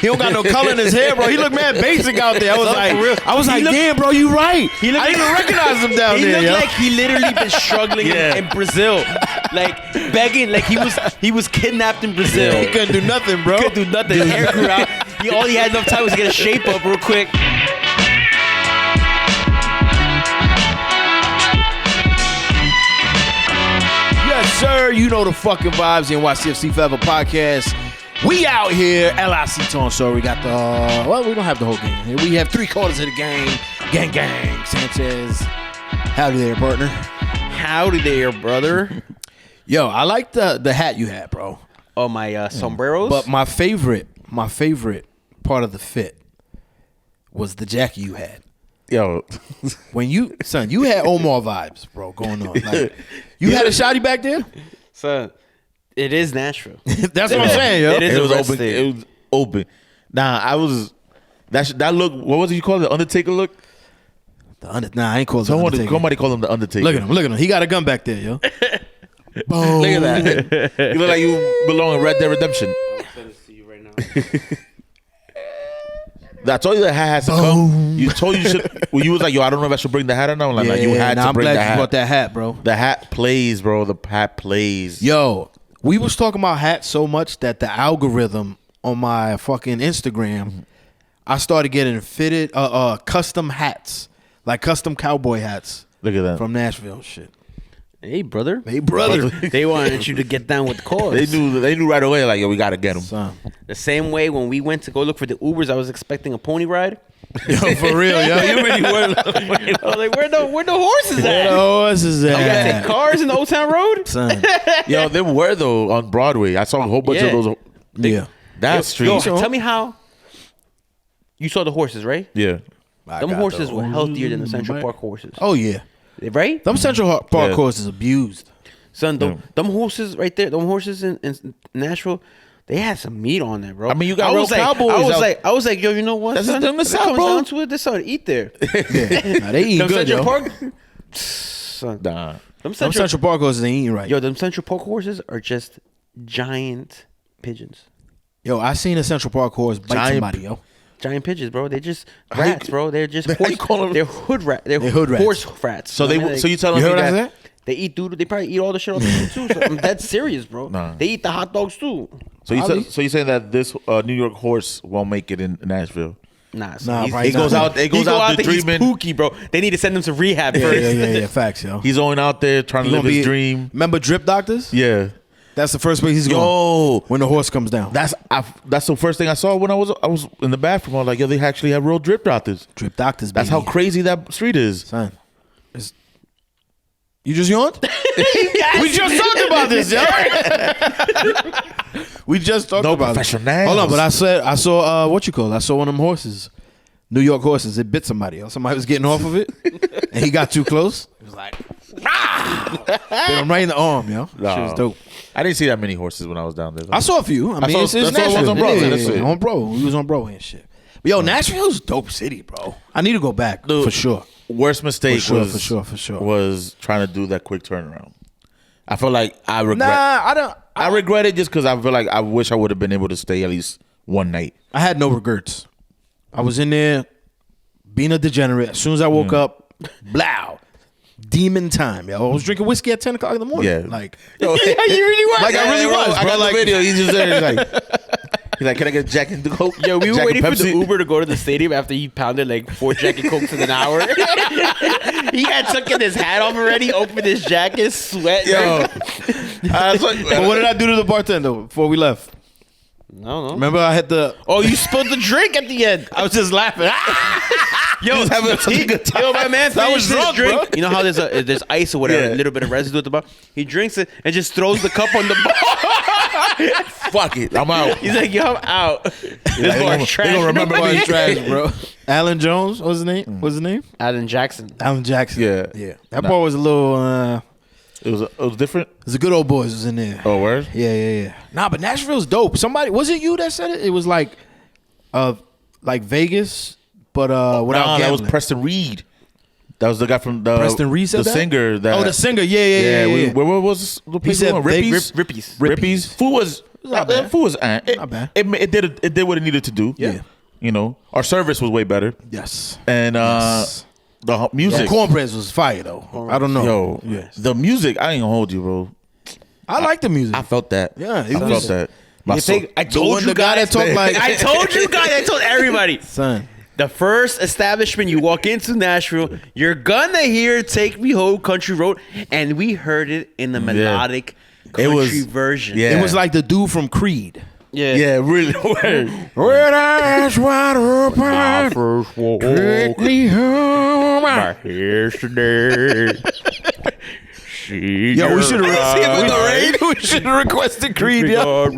don't got no color in his hair, bro. He look mad basic out there. I was like, damn, bro, you right. I didn't even recognize him down there. He looked like he literally been struggling in Brazil, like begging, like he was kidnapped in Brazil. He couldn't do nothing, bro. Couldn't do nothing. His hair grew out. All he had enough time was to get a shape up real quick. Yes, sir. You know the fucking vibes. The NYCFC Forever podcast. We out here. LIC Tone. So we got the. Well, we don't have the whole game here. We have 3/4 of the game. Gang. Sanchez. Howdy there, partner. Howdy there, brother. Yo, I like the hat you had, bro. Oh, my sombreros. But my favorite part of the fit was the jacket you had. Yo, when you had Omar vibes, bro, going on. Like, you had a shotty back there? Son, it is Nashville. That's what I'm saying, yo. It was open. It was open. Nah, I was that look. What was it you call it? The Undertaker look? Nah, I ain't called it the Undertaker. Somebody call him the Undertaker. Look at him. He got a gun back there, yo. Boom. Look at that. You look like you belong in Red Dead Redemption. I'll send this to you right now. I told you the hat has to come. You told you should. Well, you was like, yo, I don't know if I should bring the hat or not. Like, you had to bring the hat. I'm glad you brought that hat, bro. The hat plays, bro. The hat plays. Yo, we was talking about hats so much that the algorithm on my fucking Instagram, I started getting fitted custom hats, like custom cowboy hats. Look at that from Nashville, shit. Hey, brother. They wanted you to get down with the cause. They knew right away, like, yo, we got to get them. Son. The same way when we went to go look for the Ubers, I was expecting a pony ride. Yo, for real, yo. You really were. I was like, where the horses at? Where the horses at? You gotta take cars in the Old Town Road? Son. Yo, they were, though, on Broadway. I saw a whole bunch of those. That street. Yo, tell me how. You saw the horses, right? Yeah. Them horses were healthier than the Central Park horses. Oh, yeah. Right? Them Central Park horses abused. Son, them horses right there, them horses in Nashville, they had some meat on there, bro. I mean, you got real cowboys. I was like, yo, you know what? That's son? them in the South, comes bro. down to it, there's something to eat there. Nah, they eat good, Central yo. Park, son, them Central Park horses ain't eating right. Yo, them Central Park horses are just giant pigeons. Yo, I seen a Central Park horse bite somebody, yo. Giant pigeons, bro. They're just rats, bro. They're just they're hood rats. They're hood rats. Horse rats. So so you telling you me heard that they eat doodle. They probably eat all the shit off the food too. So I'm dead serious, bro. Nah. They eat the hot dogs too. So you saying that this New York horse won't make it in Nashville? Nah, he goes out there He's dreaming. pookie, bro. They need to send him to rehab first. Yeah. Facts, yo. He's going out there trying to live his dream. Remember drip doctors? Yeah. That's the first place he's going. When the horse comes down. That's the first thing I saw when I was in the bathroom. I was like, yo, they actually have real drip doctors. Drip doctors, That's baby. how crazy that street is. Son. You just yawned? We just talked about this, yo. We just talked about it. Hold on, but I saw what you call it? I saw one of them horses. New York horses. It bit somebody else. Somebody was getting off of it, and he got too close. It was like, bit him right in the arm, yo. No. Shit was dope. I didn't see that many horses when I was down there, though. I saw a few. I mean, it's Nashville. On Broadway. On Broadway. We was on Broadway and shit. But yo, Nashville's a dope city, bro. I need to go back for sure. Worst mistake for sure. was trying to do that quick turnaround. I feel like I regret. I don't. I regret it just because I feel like I wish I would have been able to stay at least one night. I had no regrets. I was in there being a degenerate. As soon as I woke up, blow. Demon time, yo. I was drinking whiskey at 10 o'clock in the morning. Yeah. Like, you really was. Like, I really was, I bro. got Like, the video. He's just there. He's like, can I get Jack and Coke? Yo, we were Jack waiting and for the Pepsi? Uber to go to the stadium after he pounded like 4 Jack and Cokes in an hour. He had taken his hat off already, opened his jacket, sweat. Yo. but what did I do to the bartender before we left? No. Remember I had the... Oh, you spilled the drink at the end. I was just laughing. Yo, was having such a good time. Yo, my man I was finished his drunk, drink. bro. You know how there's ice or whatever, Yeah. a little bit of residue at the bottom? He drinks it and just throws the cup on the bar. Fuck it, I'm out. He's like, yo, I'm out. This bar is trash. They gonna remember me. trash, bro. Alan Jones, what's his name? What's his name? Alan Jackson. Alan Jackson. Yeah. That boy was a little... It was different. It was the good old boys was in there. Oh, word? Yeah. Nah, but Nashville's dope. Somebody... Was it you that said it? It was like Vegas, but without that gambling. was Preston Reed. That was the guy from the Preston Reed said the that? singer. That, Oh, the singer. Yeah. Where was the place? said going? Rippies? Rippies. Rippies. Food was not bad. The food was Not bad. It did what it needed to do. Yeah. You know, our service was way better. Yes. And Yes. the music. The cornbreads was fire though. I don't know. Yo, Yes. the music, I ain't gonna hold you, bro. I like the music. I felt that. Yeah, I felt that. I told you the guy guys. that talked like I told you guys. I told everybody. son. The first establishment you walk into Nashville, you're gonna hear "Take Me Home, Country Road," and we heard it in the melodic country version. Yeah. It was like the dude from Creed. Yeah, really. With eyes wide open, take me home. Yo, we should have requested Creed. Yo.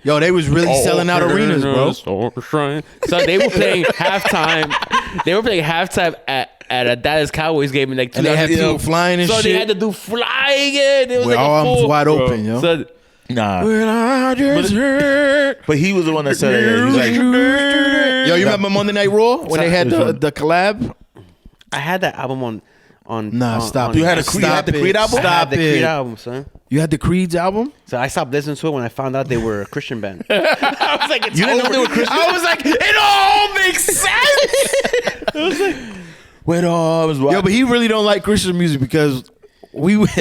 Yo, they was really selling out arenas, bro. So they were playing halftime. They were playing halftime at a Dallas Cowboys game in like And they had people flying and so shit. they had to do flying in. It was With like arms a full, wide open, yo. So, Nah. When I just heard. But he was the one that said it. He's like, Yo, you remember Monday Night Raw when they had the collab? I had that album on. Nah, stop it. You had a Creed, Stop the it. Creed album? I had the Creed it. album, son. You had the Creed's album? So I stopped listening to it when I found out they were a Christian band. I was like, it's You didn't know over. they were Christian? I was like, it all makes sense. I was like, wait, Yo, but he really don't like Christian music because we went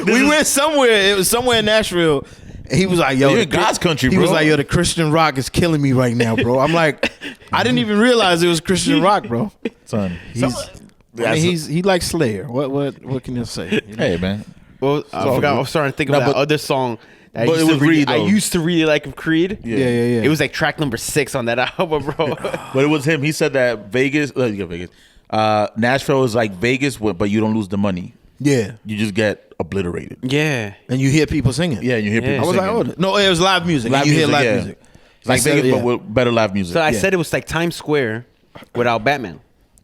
we went somewhere. It was somewhere in Nashville. And he was like, yo, You're in God's country, He bro. was like, yo, the Christian rock is killing me right now, bro. I'm like, I didn't even realize it was Christian rock, bro. son. He likes Slayer. What can you say? You know? Hey, man. well, I forgot. I was starting to think of that other song. That But it was Creed, I though. used to really like of Creed. Yeah. It was like track number 6 on that album, bro. But it was him. He said that Nashville is like Vegas, but you don't lose the money. Yeah. You just get obliterated. Yeah. And you hear people singing. Yeah, and you hear people I was singing. like, oh, no, it was live music. Live And you hear music, live yeah. music. It's like He said, Vegas, yeah. but with better live music. So I said it was like Times Square without Batman.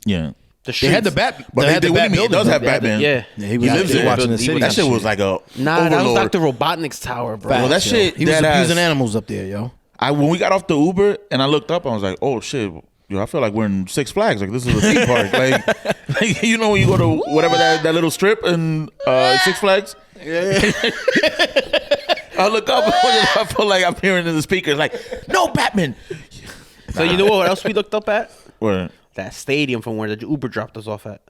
Yeah. The They had the streets. bat. But they had the what do bat you mean? It building. does have Yeah, Batman. yeah. Yeah, he was lives there. watching the city. That shit was like a Nah, that was overlord. Dr. Robotnik's tower, bro. Well, that Yo, shit, He was dead abusing ass. animals up there, yo. When we got off the Uber and I looked up, I was like, oh shit, yo, I feel like we're in Six Flags. Like this is a theme park. Like you know when you go to whatever that little strip in Six Flags. Yeah. I look up. I feel like I'm hearing in the speakers like, no Batman. So you know what else we looked up at? Where? That stadium from where the Uber dropped us off at.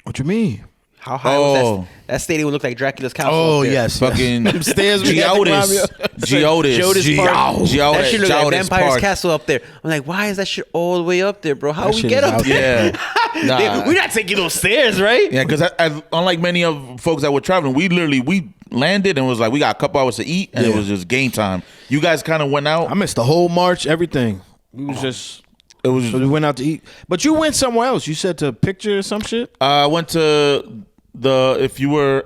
What you mean? How high was that stadium? Would look like Dracula's castle. Oh, up there. yes. Fucking Them stairs we had to climb, yo. Geodis Park. That shit look like Geodis Vampire's Park. Castle up there. I'm like, why is that shit all the way up there, bro? How That we shit get is up out there? Yeah. Nah. We're not taking those stairs, right? Yeah, because unlike many of folks that were traveling, we landed and was like, we got a couple hours to eat, and it Yeah. was just game time. You guys kind of went out. I missed the whole march, everything. We was just... we went out to eat. But you went somewhere else. You said to picture or some shit? I went to if you were,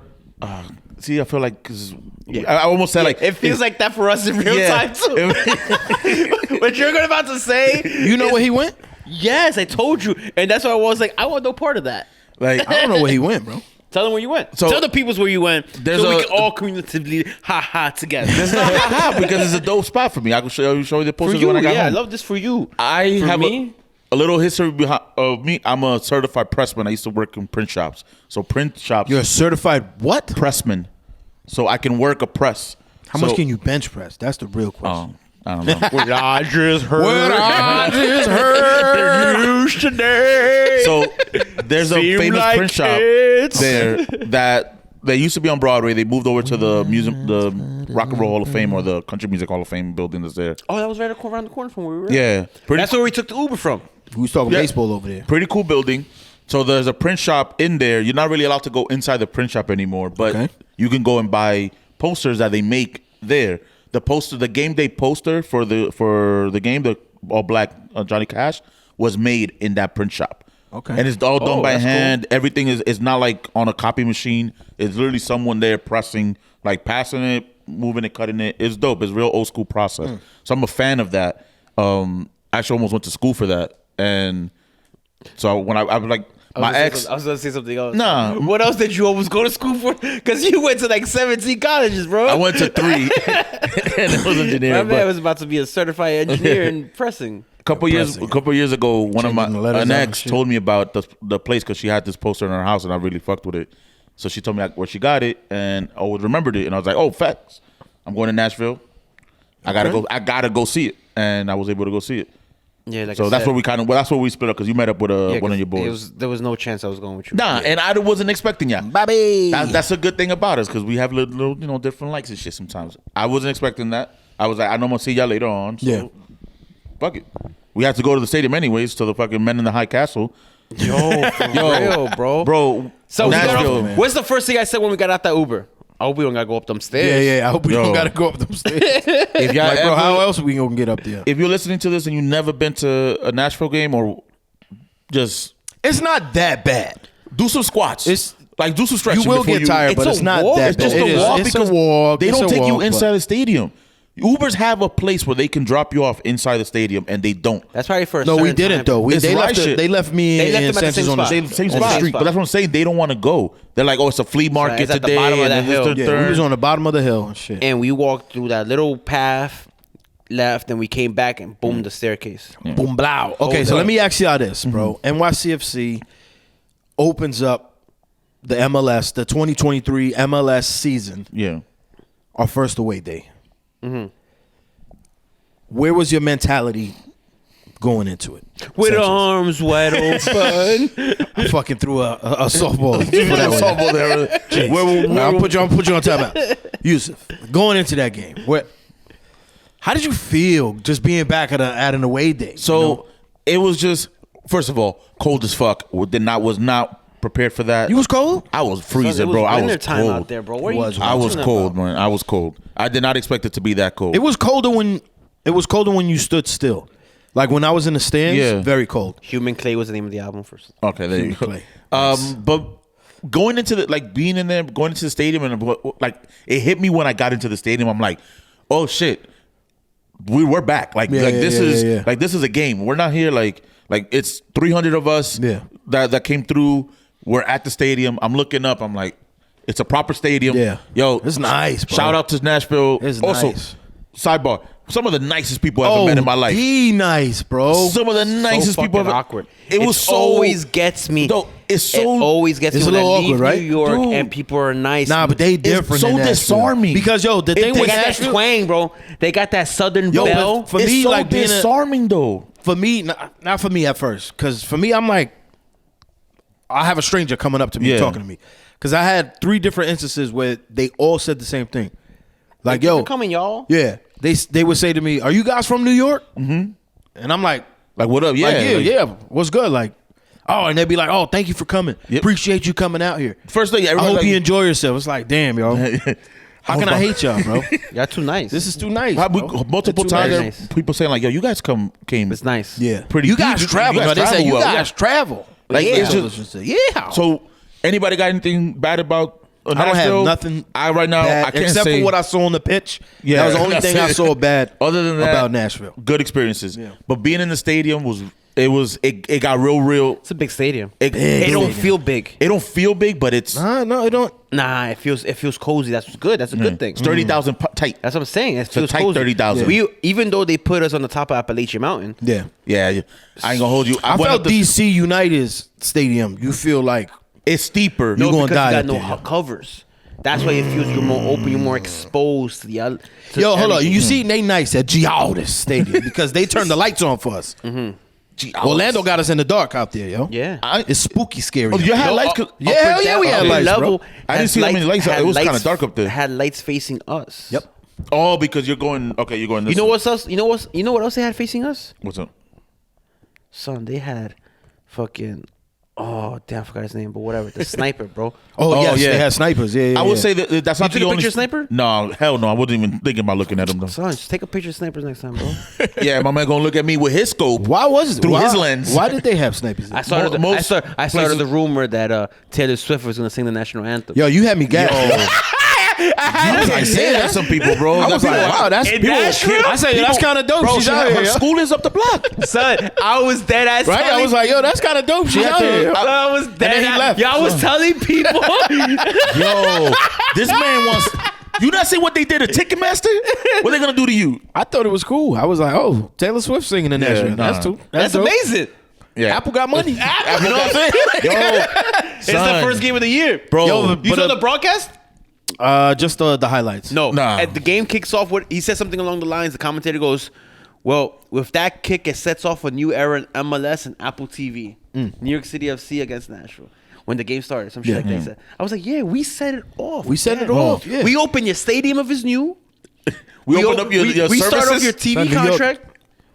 see, I feel like, cause I almost said like, It feels like that for us in real time too. What you're about to say? You know where he went? Yes, I told you, and that's why I was like, I want no part of that. like, I don't know where he went, bro. Tell them where you went. So- Tell the peoples where you went. There's So we a- can all communicatively ha together. it's not haha, because it's a dope spot for me. I can show you the For posters you, when I got yeah, I home. love this for you. I For have me? a little history behind of me. I'm a certified pressman. I used to work in print shops. So print shops, You're a certified what? pressman. So I can work a press. How much can you bench press? That's the real question. I don't know. What I just heard. What I just heard. The news today. So there's a Seem famous like print shop it's- there that they used to be on Broadway. They moved over to the museum, the Rock and Roll Hall of Fame or the Country Music Hall of Fame building that's there. Oh, that was right around the corner from where we were. Yeah, That's where we took the Uber from. We was talking Yeah. baseball over there. pretty cool building. So there's a print shop in there. You're not really allowed to go inside the print shop anymore, but Okay. you can go and buy posters that they make there. The game day poster for the game, the all black Johnny Cash was made in that print shop. Okay. And it's all done by that's cool. hand. Everything is not like on a copy machine. It's literally someone there pressing, like passing it, moving it, cutting it. It's dope. It's real old school process. So I'm a fan of that. Actually almost went to school for that. And so when I was like, my ex, I was going to say something else. Nah. What else did you almost go to school for? Because you went to like 17 colleges, bro. I went to 3 and it was My engineering. man But was about to be a certified engineer in pressing. couple years ago, one of Changing the letters an out ex and told me about the place because she had this poster in her house and I really fucked with it. So she told me where she got it and I always remembered it and I was like, oh, facts. I'm going to Nashville. I gotta go see it, and I was able to go see it. Yeah, like so that's where we that's where we split up because you met up with one of your boys. There was no chance I was going with you. Nah, and I wasn't expecting ya. Bobby. That's a good thing about us because we have little different likes and shit sometimes. I wasn't expecting that. I was like, I know I'm gonna see y'all later on. So fuck it. We had to go to the stadium anyways to the fucking Men in the High Castle. Yo, for real, bro. So Nashville, what's the first thing I said when we got out that Uber? I hope we don't gotta go up them stairs. Yeah. I hope we don't gotta go up them stairs. If y'all like, bro, how else we gonna get up there? If you're listening to this and you've never been to a Nashville game or just, it's not that bad. do some squats. It's like do some stretching. You will before get tired, but it's not that It's bad. just a walk It's because a walk. they It's don't a take you walk, inside but- the stadium. Ubers have a place where they can drop you off inside the stadium, and they don't. That's probably for a No, we certain didn't time. though. It's They right left. shit. They left me They left and them at the Sanchez same on the spot. Same On the spot. same But that's what I'm saying. They don't want to go. They're like, oh, it's a flea market it's at the today. bottom of and that then this, hill. the Yeah, third. we was on the bottom of the hill and shit. And we walked through that little path, left, and we came back and boom, the staircase. Boom, blow. Okay, so let me ask y'all this, bro. NYCFC opens up the MLS, the 2023 MLS season, Yeah. our first away day. Where was your mentality going into it? With Sanchez? arms wide open. I fucking threw a softball. for that one. Softball there. I'll put you on timeout. Yousef, going into that game, how did you feel just being back at an away day? So it was just, first of all, cold as fuck. Was not prepared for that. You was cold? I was freezing, It was bro. I winter was time cold. out there, bro. What are you I was talking cold, about? man. I was cold. I did not expect it to be that cold. It was colder when you stood still. Like when I was in the stands, Yeah. very cold. Human Clay was the name of the album first. Okay, there you go. Clay. But going into being in there, going into the stadium, and like it hit me when I got into the stadium. I'm like, oh shit, we're back. This is a game. We're not here like it's 300 of us that came through. We're at the stadium. I'm looking up. I'm like, it's a proper stadium. Yeah. Yo, It's nice, bro. Shout out to Nashville. It's also, nice. sidebar. Some of the nicest people I've ever met in my life. Nice, bro. Some of the nicest people fucking ever. awkward. It was so always gets me. No, it's so. It always gets me It's a when I little leave awkward, right? New York Dude. and people are nice. Nah, but they different. so in Nashville. disarming. Because the thing they with got that Nashville, twang, bro. They got that southern Yo, bell. but for it's me, so like being disarming though. for me, not for me at first, because for me, I'm like, I have a stranger coming up to me talking to me, because I had 3 different instances where they all said the same thing, like, yo, coming, y'all. yeah, they would say to me, "Are you guys from New York?" Mm-hmm. And I'm like, Like, what up? Yeah, yeah, what's good? Like, oh, and they'd be like, "Oh, thank you for coming. Yep. Appreciate you coming out here. First thing, I everybody hope you enjoy yourself." It's like, damn, yo, how can I hate y'all, bro? Y'all too nice. This is too nice. multiple It's too times, very there nice. people saying like, "Yo, you guys came." It's nice. Yeah, Pretty You guys deep. travel. You guys No, they say travel you well. guys travel. Like, yeah, it's just- yeah. So, anybody got anything bad about? I don't have Nashville? nothing. Right now, bad, I can't except say for what I saw on the pitch. Yeah, that was the only that's thing I it. saw bad. Other than that, about Nashville, good experiences. Yeah. But being in the stadium it got real. It's a big stadium. It don't don't feel big. It don't feel big, but it's no, it don't. Nah, it feels cozy. That's good. That's a good thing. it's 30,000 tight. That's what I'm saying. It a feels tight cozy. 30,000. We even though they put us on the top of Appalachian Mountain. Yeah, Yeah, I ain't gonna hold you. I went felt up the- DC United's stadium. You feel like It's steeper. You gonna because die you up got no there. covers. That's why it feels you're more open. You're more exposed to the other. to yo, hold on. everything. You see, they nice at Gialda's Stadium because they turned the lights on for us. Orlando got us in the dark out there, yo. Yeah. It's spooky, scary. Oh, you had No, lights? yeah, hell yeah, we had upper lights, bro. I didn't see that many lights. had It was kinda lights- dark up there. Had lights facing us. Yep. Oh, because you're going. Okay, you're going. This You know way. what's else? You know what else they had facing us? What's up? Son, they had fucking. Oh damn, I forgot his name, but whatever. The sniper, bro. Oh, yes, yeah. they had snipers. Yeah, I would say that that's not took the a only picture of Sniper? No, hell no. I wasn't even thinking about looking at him though. Son, just take a picture of snipers next time, bro. Yeah, my man gonna look at me with his scope. Why was it Through why- his lens. Why did they have snipers? I started. Most I started places- the rumor that Taylor Swift was gonna sing the national anthem. Yo, you had me gassed. I was like saying that to some people, bro. I was That's like, wow, that's In people. Nashville? I say that's kind of dope. Bro, She's out here, her yo. school is up the block. Son, I was dead ass. Right? I was like, yo, that's kind of dope. She's out here. I was dead. then he left. Yo, I was telling people. Yo, this man wants. You not see what they did to Ticketmaster? What they gonna do to you? I thought it was cool. I was like, oh, Taylor Swift singing in Nashville. nah. That's dope. amazing. Yeah. Apple got money. You know what I'm saying? It's the Son. first game of the year, Bro, You saw the broadcast? Just the highlights. No. Nah. At the game kicks off, he said something along the lines. The commentator goes, "Well, with that kick, it sets off a new era in MLS and Apple TV. New York City FC against Nashville." When the game started, some shit like that. Said. I was like, "Yeah, we set it off. We set it off. Yeah. We open your stadium if it's new. we opened up your we services. start off your TV Son, New York. contract.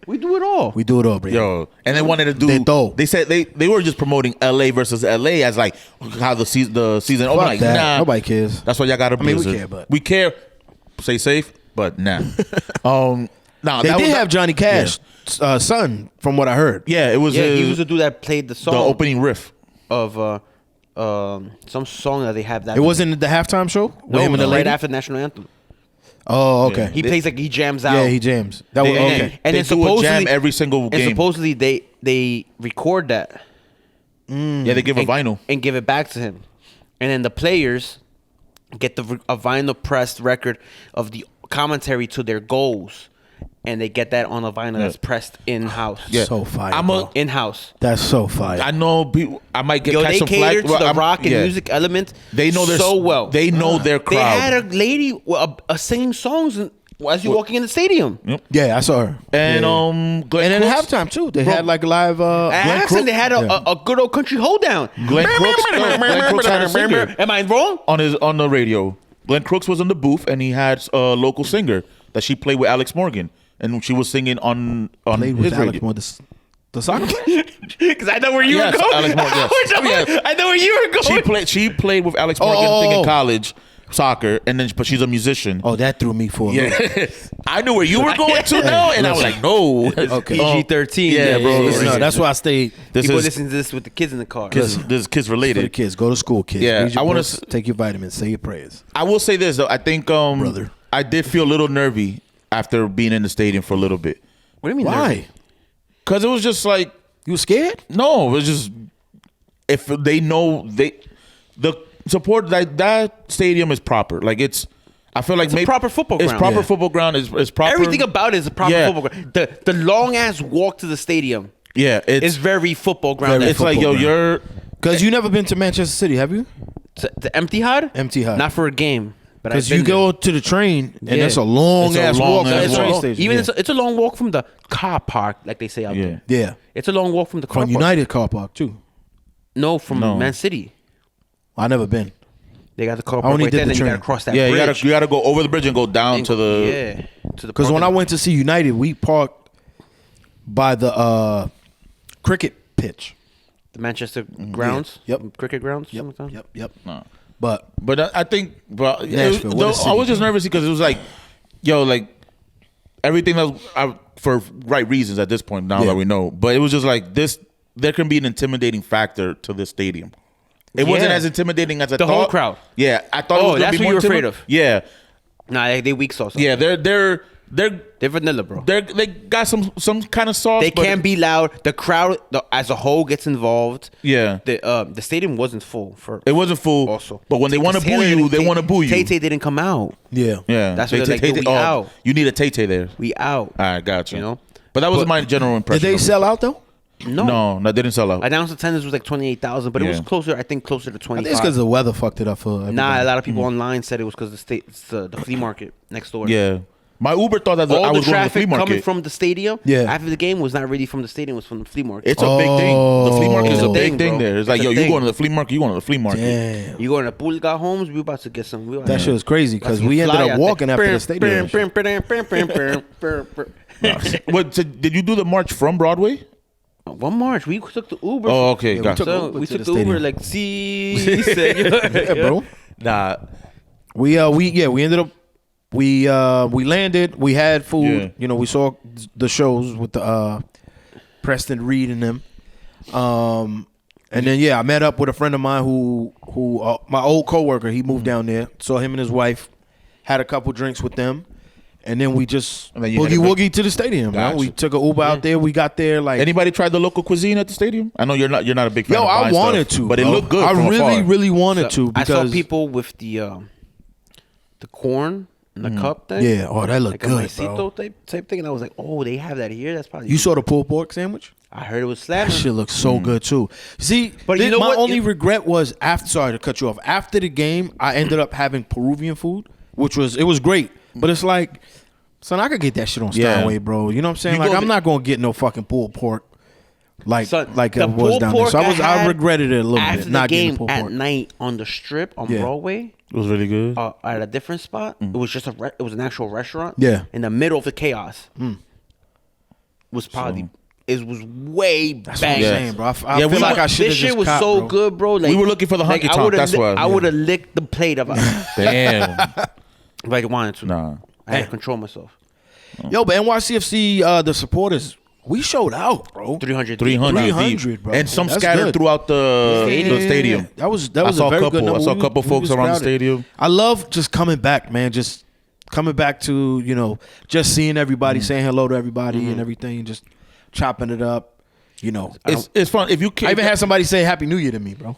We do it all. We do it all, bro. Yo, and they wanted to do. They said they were just promoting LA versus LA as like how the season opened. Like, that. nah, Nobody cares. That's why y'all got to. I mean, we care, but we care. Stay safe, but nah. Nah, they did have Johnny Cash's son, from what I heard. Yeah, it was. Yeah, he was the dude that played the song, the opening riff of some song that they have. That It wasn't the halftime show. right after the national anthem. Oh, okay. He plays like he jams out. Yeah, he jams. That was okay. And They then do a supposedly jam every single game. And supposedly they record that. Yeah, they give a vinyl and give it back to him, and then the players get a vinyl pressed record of the commentary to their goals, and they get that on a vinyl that's pressed in house. Yeah. So fire. In house. That's so fire. I know people. I might get Yo, catch they some cater flack. to the rock and music element. They know their so well. They know their crowd. They had a lady singing songs as you're walking in the stadium. Yeah, I saw her. And Glenn and then Crooks, halftime too. They had like live. At halftime, they had a good old country hold down. Glenn Crooks had a singer Am I wrong? on the radio. Glenn Crooks was in the booth and he had a local singer that she played with Alex Morgan, and she was singing on Played with his Alex radio. Morgan, the soccer player. Because I know where you Yes, were going. Alex Morgan, yes. I know where you were going. She played with Alex Morgan I think in college soccer, and then but she's a musician. Oh, that threw me for a loop. Yeah, I knew where you were going to now, and I was like, no. Okay. PG-13. Yeah, bro. No, that's why I stayed. This People is listen to this with the kids in the car. this is kids For the related. kids, go to school, kids. Yeah, Read your I wanna books, take your vitamins, say your prayers. I will say this though. I think Brother. I did feel a little nervy after being in the stadium for a little bit. What do you mean? Why? Because it was just like, You scared? no, it was just, if they know the support, that stadium is proper. Like I feel like It's a proper football It's ground. proper Yeah. football ground. It's proper. Everything about it is a proper Yeah. football ground. The long ass walk to the stadium Yeah, is very football ground. it's like, yo, football you're. Because you never been to Manchester City, have you? the empty hut. Empty hut. Not for a game, but Because you go to the train and it's a long ass walk to the train station. Even Yeah. it's a long walk from the car park, like they say out Yeah. there. Yeah. It's a long walk from the car From park. United car park too. No, from No. Man City. I never been. They got the car I park only right did there, the and then you train. gotta cross that Yeah, bridge. you gotta go over the bridge and go down to the. to the. Because when I went to see United, we parked by the cricket pitch. the Manchester grounds, Yep. cricket grounds, something like that. Yep. No. But But I think, but Nashville, what a I city. was just nervous because it was like, yo, like everything that was, for right reasons at this point now Yeah. that we know. But it was just like this. There can be an intimidating factor to this stadium. It wasn't Yeah. as intimidating as I The thought. whole crowd. Yeah, I thought. Oh, it was gonna that's be what more you were afraid intimi- of. Yeah, Nah, they weak sauce. yeah. They're vanilla, bro. they got some kind of sauce. They but can be loud. The crowd as a whole gets involved. Yeah. The stadium wasn't full for. It wasn't full. Also, but when they want to boo Taylor you, didn't- they want to boo you. Tay didn't come out. yeah. Yeah, That's what they're like, yo, we out. You need a Tay there. We out. All right, gotcha. You know? but that was my general Did impression. they of it. sell out though? No, No, didn't sell out. announced attendance was like 28,000, but it was Yeah. closer. I think closer to I think 25. it's because the weather fucked it up for everybody. Nah, a lot of people online said it was because the flea market next door. Yeah, my Uber thought that All I the was going to the traffic flea market. coming from the stadium Yeah. after the game was not really from the stadium, it was from the flea market. It's a big thing. The flea market is It's a a big thing, thing bro. there. It's like, It's a yo, you thing. going to the flea market? You going to the flea market? Damn. You going to Pulga Homes? We about to get some. That shit was crazy because we ended up walking after the stadium. What? So did you do the march from Broadway? One March, we took the Uber. Oh, okay, we gotcha. took So Uber we to took the the Uber stadium. like, see, said, Yeah, bro. Nah. We ended up we landed. We had food. Yeah. You know, we saw the shows with the Preston Reed and them. And then I met up with a friend of mine who my old coworker. He moved down there. Saw him and his wife. Had a couple drinks with them. And then we just And then you boogie had a woogie to the stadium. Man. Gotcha. We took an Uber out there. We got there like Anybody tried the local cuisine at the stadium? I know you're not a big fan. yo. of I buying wanted stuff, to, but it bro. looked good. I from really, afar. really wanted to I because saw people with the the corn and the cup thing. Yeah. Oh, that looked like good, a maicito bro. type thing. And I was like, oh, they have that here. That's probably You saw the pulled pork sandwich? I heard it was slamming. That shit looks so good too. See, But you know my what? only regret was after. Sorry to cut you off. After the game, I ended up having Peruvian food, which was great. But it's like, son, I could get that shit on Steinway, bro. You know what I'm saying? You Like, go I'm to- not gonna get no fucking pulled pork. Like Son, it the was down pulled there. pork So I had regretted it a little after bit. the Not getting game pulled at pork. night on the strip on Yeah. Broadway. It was really good. At a different spot. It was just it was an actual restaurant. Yeah. In the middle of the chaos. Was probably it was way That's what I'm bang. saying, bro. I Yeah, feel we like I went- should have This just shit was copped, so bro. good, bro. Like, We were looking for the honky I tonk, would've that's why. I would have licked the plate of it Damn. if I wanted to. Nah. I had to control myself. Yo, but NYCFC, the supporters, we showed out, bro. 300. 300 300, deep. bro. And some That's scattered good. throughout the Stadium. stadium. That was I a saw a very good couple. number. I saw a couple folks was around the crowded. stadium. I love just coming back, man. Just coming back to, just seeing everybody, saying hello to everybody and everything, just chopping it up. It's fun. If you I can, even had somebody say Happy New Year to me, bro.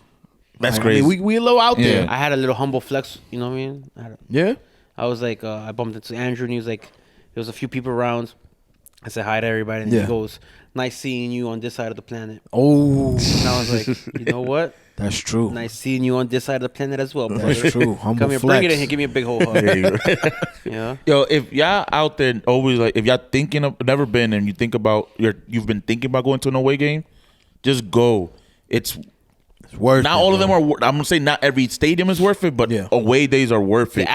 that's Like, crazy. I mean, we a little out Yeah. there. I had a little humble flex. You know what I mean? Yeah. I was like, I bumped into Andrew, and he was like, there was a few people around. I said hi to everybody, and Yeah. he goes, "Nice seeing you on this side of the planet." Oh, And I was like, you know what? that's true. Nice seeing you on this side of the planet as well, brother. That's true. Humble Come here, flex. bring it in here, give me a big whole hug. There you go. Yeah. Yo, if y'all out there always like, if y'all thinking of never been and you think about you've been thinking about going to an away game, just go. It's It's worth not it, all of bro. them are. I'm gonna say not every stadium is worth it, but Yeah. away days are worth it.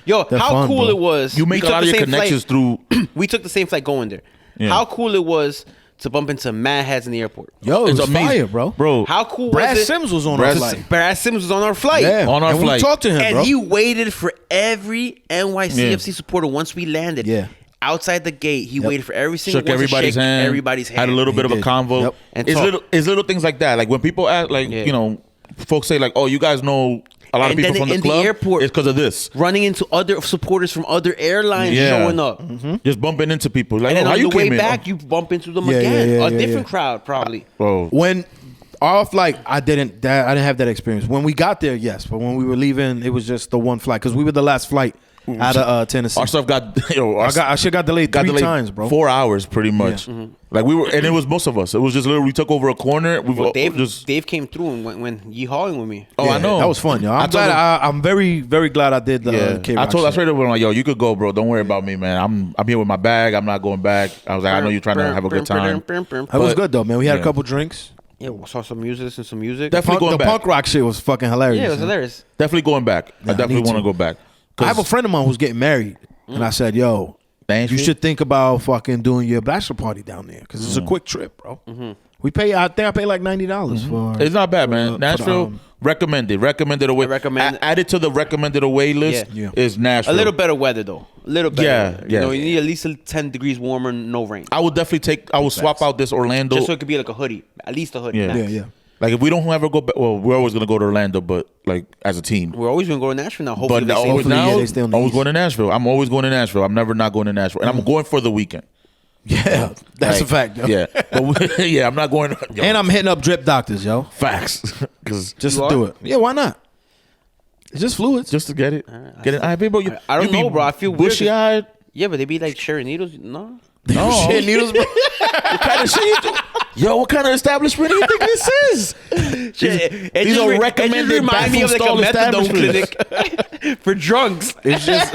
Yo, They're how fun, cool bro. it was. You make We a took lot of the your same connections flight. through. We took the same flight going there. Yeah. How cool it was to bump into mad heads in the airport. Yo, it It's was amazing, fire, bro. Bro, How cool Brad was it? Sims was on Brad our flight. Brad Sims was on our flight. Yeah, On our and flight. we talked to him, And bro. he waited for every NYCFC supporter once we landed. Yeah. Outside the gate, he waited for every single shook one to everybody's shake hand. everybody's hand. Had a little bit of a did. convo. Yep. And It's talk. little things like that. Like when people ask, like Yeah. folks say like, "Oh, you guys know a lot of And people then from the in the club." airport- It's because of this. Running into other supporters from other airlines Yeah. showing up. Just bumping into people. Like, And then oh, how on you the way came in? back, you bump into them Yeah, again. yeah, A yeah, different yeah. crowd, probably. Bro, When our flight, I didn't have that experience. When we got there, yes, but when we were leaving, it was just the one flight because we were the last flight out of Tennessee. our stuff got I shit got delayed three times, bro. 4 hours pretty much. Yeah. Like we were, and it was most of us. It was just literally we took over a corner. We Well, were just. Dave came through and when yeehawing with me. Oh, Yeah, I know. that was fun, yo. I I'm told glad. him- I'm very, very glad I did the I told I straight up, I'm like, yo, you could go, bro. Don't worry about me, man. I'm here with my bag. I'm not going back. I was like, I know you're trying to have a good time. It was But- good though, man. We had yeah. a couple drinks. Yeah, we saw some music, listen to some music. Definitely going The back. punk rock shit was fucking hilarious. Yeah, it was man. hilarious. Definitely going back. Yeah, I definitely need want to to. go back. I have a friend of mine who's getting married, and I said, "Yo, Nashville? you should think about fucking doing your bachelor party down there because it's a quick trip, bro." We pay. I think I paid like $90 for. It's not bad, man. for Nashville recommended away. I recommend- added to the recommended away list Yeah. is Nashville. A little better weather though. A little better. Yeah, weather. yeah. You know, you need at least 10 degrees warmer, no rain. I would definitely I would swap out this Orlando. Just so it could be like a hoodie, at least a hoodie. Yeah. max. Yeah, yeah. Like if we don't ever go back, well, we're always gonna go to Orlando, but like as a team. We're always gonna go to Nashville now. Hopefully, But they stay always hopefully, now, yeah, they stay on the always East. going to Nashville. I'm always going to Nashville. I'm never not going to Nashville, and I'm going for the weekend. Yeah, that's Like, a fact. Yo. Yeah, but yeah, I'm not going. Yo, And I'm hitting up drip doctors, yo, facts because just You to do are? it. Yeah, why not? It's just fluids. just to get it, get it. I mean, bro, I don't know, bro. I feel weird 'cause- bushy eyed. Yeah, but they be like sharing needles. No. No, shit needles, bro. What kind of shit you do? Yo, what kind of establishment do you think this is? These are recommended remind me of like a bathroom stall methadone clinic for drunks. It's just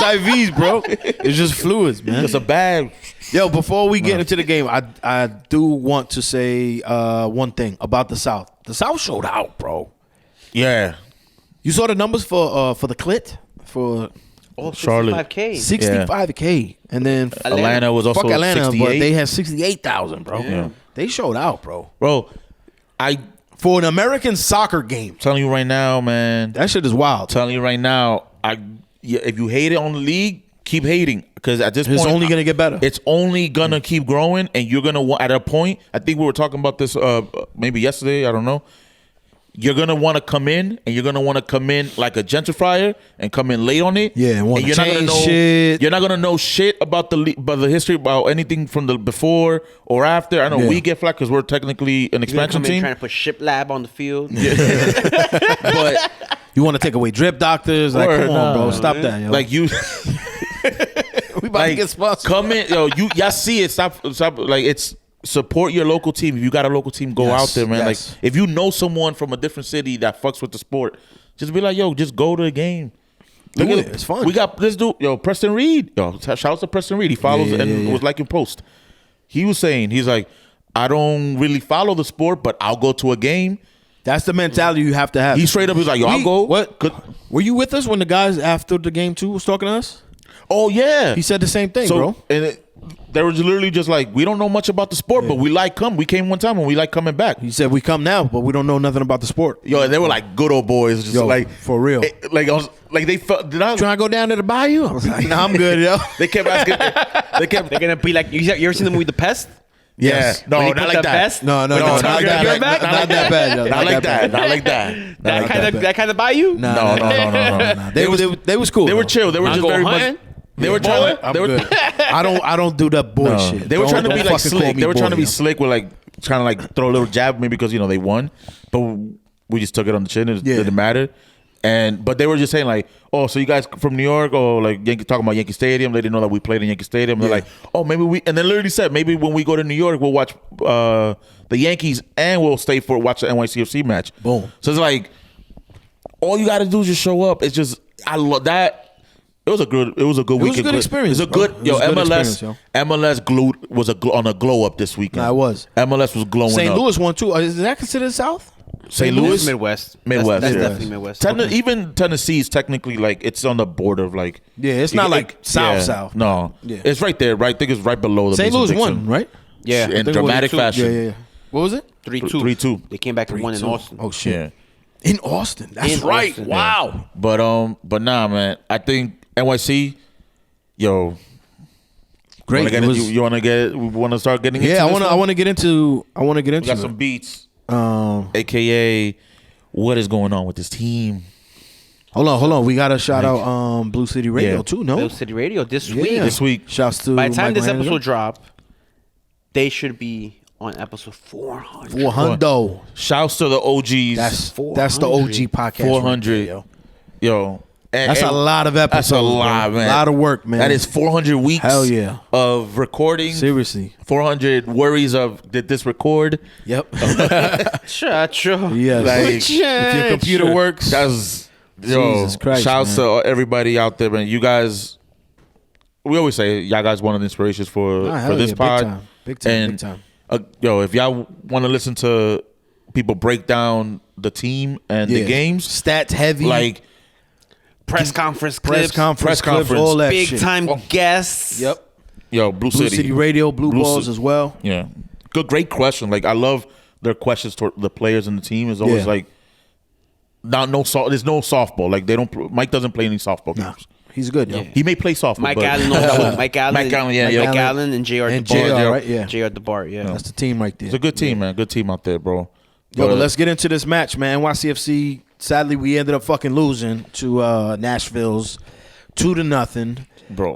IVs, bro. It's just fluids, man. It's a bag. Yo, before we get into the game, I do want to say one thing about the South. The South showed out, bro. Yeah, You saw the numbers for the clit for Oh, Charlotte. 65K. 65K, and then Atlanta was also fuck Atlanta, 68. but they had 68,000, bro. Yeah. They showed out, bro. bro. I For an American soccer game, telling you right now, man. that shit is wild. Telling you right now, if you hate it on the league, keep hating because at this It's point, only gonna get better. It's only gonna keep growing, and you're gonna want at a point. I think we were talking about this maybe yesterday. I don't know. You're gonna want to come in, and you're gonna want to come in like a gentrifier and come in late on it. Yeah, and wanna you're not gonna change know shit. You're not gonna know shit about the history about anything from the before or after. I know Yeah. we get flack because we're technically an You're gonna expansion come in team. trying to put Ship Lab on the field. But You want to take away drip doctors? Like, Word, come on, bro. nah. Stop that, yo. Like you, we about to get sponsored. come in, yo. Y'all see it. Stop. Like it's support your local team. If you got a local team, go out there, man. Yes. Like if you know someone from a different city that fucks with the sport, just be like, yo, just go to the game. Do it. It's fun. We got this dude, yo, Preston Reed. Yo, shout out to Preston Reed. He follows and was liking post. He was saying, he's like, I don't really follow the sport, but I'll go to a game. That's the mentality you have to have. He straight up, he's like, yo, I'll go. What? Were you with us when the guys after the game too was talking to us? Oh yeah. He said the same thing, bro. And they were literally just like, we don't know much about the sport, but we like come. We came one time and we like coming back. He said we come now, but we don't know nothing about the sport. Yo, they were like good old boys, just Yo, like for real. Like I was like they felt. Did I? Trying to go down to the bayou? I was like, nah, I'm good, yo. They kept asking. They're gonna be like, you ever seen the movie The Pest? Yes. Yeah. No, When he not put like the that. vest? No, When the not tiger- that You're back? bad. Not that bad, yo. Not like that. Not like that. That kind of bad. that kind of bayou? Nah, No. They was cool. They were though. chill. They were Not just go very hunting? much. They were trying to. I'm They were. good. I don't do that boy No. shit. They were trying to Don't be like fucking call slick. me They were trying to boy, be yo. slick with like trying to like throw a little jab, maybe because they won, but we just took it on the chin. It didn't matter. But they were just saying like, oh, so you guys from New York, or like talking about Yankee Stadium. They didn't know that we played in Yankee Stadium. They're like, oh, maybe we. And they literally said maybe when we go to New York, we'll watch the Yankees and we'll stay for watch the NYCFC match. Boom. So it's like all you got to do is just show up. It's just I love that. It was a good weekend. was a good experience, It was a good bro. It was a good experience, yo. MLS was on a glow up this weekend. Nah, it was. MLS was glowing St. up. Louis won too. Is that considered South? St. Louis, Midwest. Midwest, That's yeah. definitely Midwest. Even Tennessee is technically like it's on the border of like. Yeah, it's not like South. No, Yeah. it's right there. Right, I think it's right below the. St. Louis Mason-Dixon. won, right? Yeah. in dramatic fashion. Yeah. What was it? 3-2. 3-2. They came back and won in 3-2. Austin. Oh shit. Yeah, In Austin. That's In right. Austin. Wow. but nah, man. I think NYC, yo, Great. It was- you want to get? We want to start getting. Yeah, into I want to get into. We got it. some beats, aka what is going on with this team? Hold on. We got to shout out Blue City Radio Yeah. too. No. Bill City Radio this Yeah. week. This week. Shouts to By the time Michael this Hannigan. episode drop, they should be on episode 400. 400. Shouts to the OGs. That's 400. the OG podcast. 400. Right Yo. And- That's a lot of episodes. That's a lot, bro. man. A lot of work, man. That is 400 weeks. Hell yeah. Of recording. Seriously. 400 worries of did this record? Yep. Cha-cha. Yes. Like, if your computer works. That's Jesus Christ, Shouts man. to everybody out there, man. You guys, we always say y'all guys one of the inspirations for hell this yeah. pod. Big time. And Big time. yo, if y'all want to listen to people break down the team and the games, Stats heavy. like Press conference press clips. conference, Press conference. all that Big shit. time guests. Yep. yo, Blue Blue City Radio, Blue Balls Ci- as well. Yeah, great question. Like I love their questions toward the players and the team. Is always Yeah. like there's no softball. Like they don't. Mike doesn't play any softball Nah, games. he's good, yo. Yeah. He may play softball. Mike but Allen knows that one. Mike Allen. Mike Allen, yeah, Mike yeah. Allen and JR And DeBart. JR, right? Yeah. JR DeBart, yeah. That's the team right there. It's a good team, man. Good team out there, bro. Yo, but let's get into this match, man. NYCFC, sadly, we ended up fucking losing to Nashville's 2-0. bro.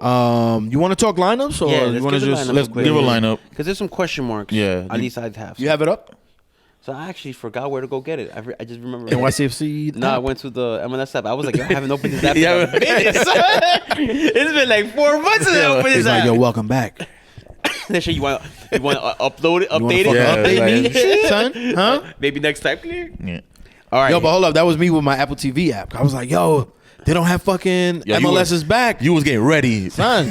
You want to talk lineups or Yeah, you let's want to give the just lineup let's quick. give a lineup. Because there's some question marks. Yeah. At least I'd have. You have it up? So I actually forgot where to go get it. I just remember. NYCFC. No, I went to the MLS app. I was like, I haven't opened this app Yeah. in a minute. It's been like 4 months since I opened He's this like, app. yo, welcome back. That shit, you want to upload it, You wanna update fucking it? Yeah, update me, like- shit, son? Huh? Maybe next time, clear. Yeah. All right. Yo, but hold up. That was me with my Apple TV app. I was like, yo, they don't have fucking Yeah, you MLS were- is back. You was getting ready, Son.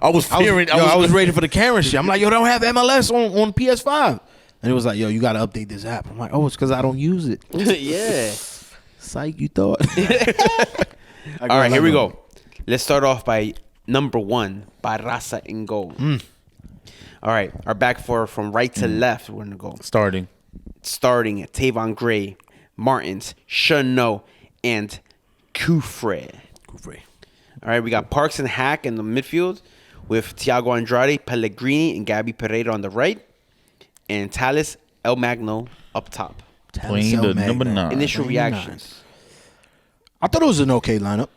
I was fearing. I was ready for the Karen shit. I'm like, yo, they don't have MLS on PS5. And it was like, yo, you got to update this app. I'm like, oh, it's because I don't use it. Yeah. Psych, you thought. All right, here we go. Let's start off by number 1, Barraza in goal. All right, our back four from right to left, we're going to go. starting. Starting at Tavon Gray, Martins, Chanot, and Kufre. All right, we got Parks and Hack in the midfield with Thiago Andrade, Pellegrini, and Gabby Pereira on the right, and Talis El Magno up top. Playing the number 9. Initial Number reactions. I thought it was an okay lineup.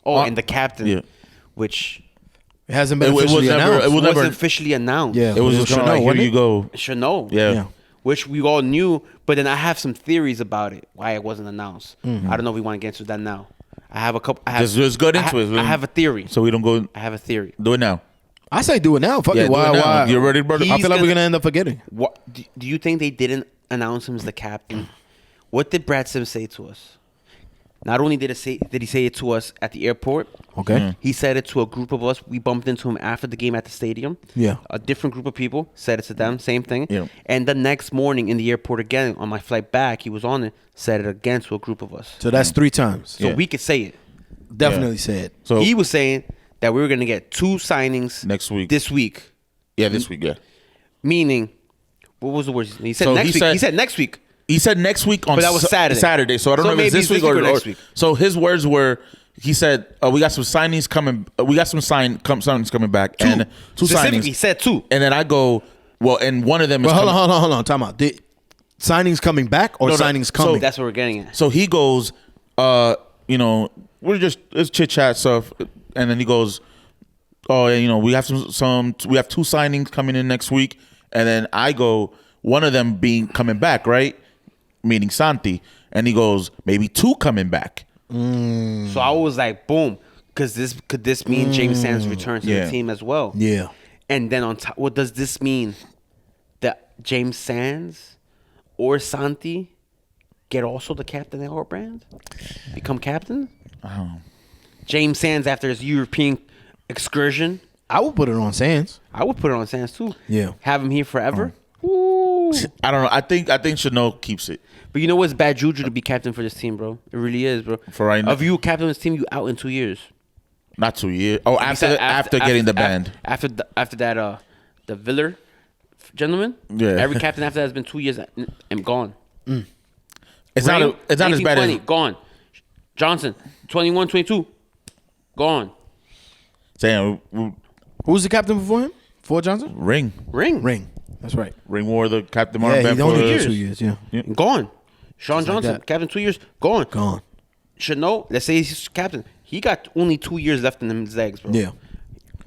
Oh, and the captain, yeah. which It hasn't been It was officially never- announced. it was wasn't never- officially announced. Yeah. It was just Chanel, kind of like, here wasn't you it? go. Chanot. Yeah. Yeah. which we all knew. But then I have some theories about it, why it wasn't announced. I don't know if we want to get into that now. I have a couple. Just go into it. I have a theory. So we don't go. I have a theory. Do it now. I say do it now. Fuck Yeah, it. do Why? it now. Why? You ready, brother? I feel like we're gonna end up forgetting. What do you think they didn't announce him as the captain? What did Brad Sims say to us? Not only did he say it to us at the airport. Okay. He said it to a group of us. We bumped into him after the game at the stadium. Yeah. A different group of people said it to them. Same thing. Yeah. And the next morning in the airport again, on my flight back, he was on it. Said it again to a group of us. So that's 3 times. So Yeah. we could say it. Definitely say it. So He was saying that we were going to get 2 signings Next week. This week. Yeah, this week. Yeah. Meaning, what was the word? He said So next he week. said- he said next week. He said next week on But that was Saturday. Saturday. So I don't So know if it's maybe this week or next week. So his words were, he said, we got some signings coming. We got some signings coming back. And 2 Specifically, signings. he said 2. And then I go, well, and one of them is Well, hold coming. on, hold on. Time out. Did signings coming back or No, no. signings So coming? That's what we're getting at. So he goes, it's chit chat stuff, and then he goes, oh, yeah, we have we have 2 signings coming in next week, and then I go, one of them coming back, right? Meaning Santi, and he goes, maybe 2 coming back. So I was like, boom, because could this mean James Sands returns to Yeah. the team as well? Yeah. And then on top, what does this mean? That James Sands or Santi get also the captain at our brand? Become captain? James Sands after his European excursion. I would put it on Sands. I would put it on Sands too. Yeah. Have him here forever. Ooh. I don't know. I think Chanel keeps it. But you know what's bad juju to be captain for this team, bro? It really is, bro. For right now. If you captain this team, you out in 2 years. Not 2 years. Oh, after getting the band. After that, the Viller gentleman. Yeah. Every captain after that has been 2 years and gone. It's not Rain, as bad 1920, as gone. Johnson, 21, 22, gone. saying Who was the captain before him? Before Johnson? Ring Ring. That's right. Ring wore the Captain Yeah, Martin he only did years. 2 years. Yeah. Gone. Sean Just like Johnson, that. captain 2 years, gone. Gone. Chanel, let's say he's captain. He got only 2 years left in his legs, bro. Yeah.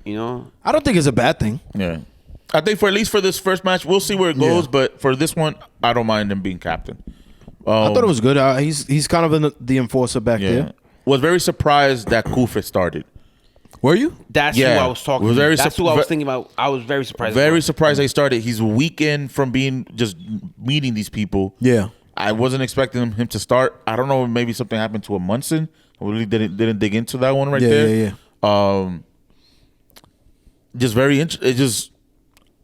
You know? I don't think it's a bad thing. Yeah. I think for at least for this first match, we'll see where it goes. Yeah. But for this one, I don't mind him being captain. I thought it was good. He's kind of the enforcer back there. Was very surprised that Kufa started. Were you? That's Yeah. who I was talking Was about. very That's who I was thinking about. I was very surprised. Very surprised they started. He's a weekend from being just meeting these people. Yeah. I wasn't expecting him to start. I don't know. Maybe something happened to a Munson. I really didn't dig into that one right there. Yeah. Just very interesting. It just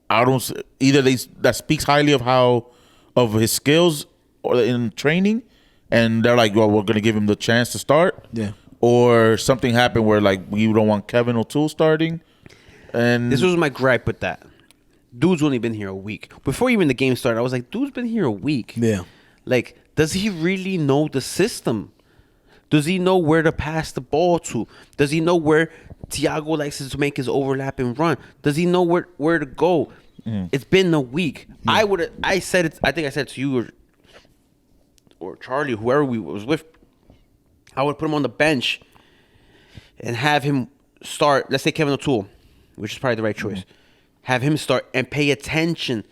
I don't either that speaks highly of his skills or in training, and they're like, well, we're gonna give him the chance to start. Yeah. Or something happened where like we don't want Kevin O'Toole starting, and This was my gripe with that. Dude's only been here a week. Before even the game started, I was like, dude's been here a week. Yeah. Like, does he really know the system? Does he know where to pass the ball to? Does he know where Thiago likes to make his overlap and run? Does he know where to go? It's been a week. I said it. I think I said it to you or Charlie, whoever we was with. I would put him on the bench and have him start. Let's say Kevin O'Toole, which is probably the right choice. Have him start and pay attention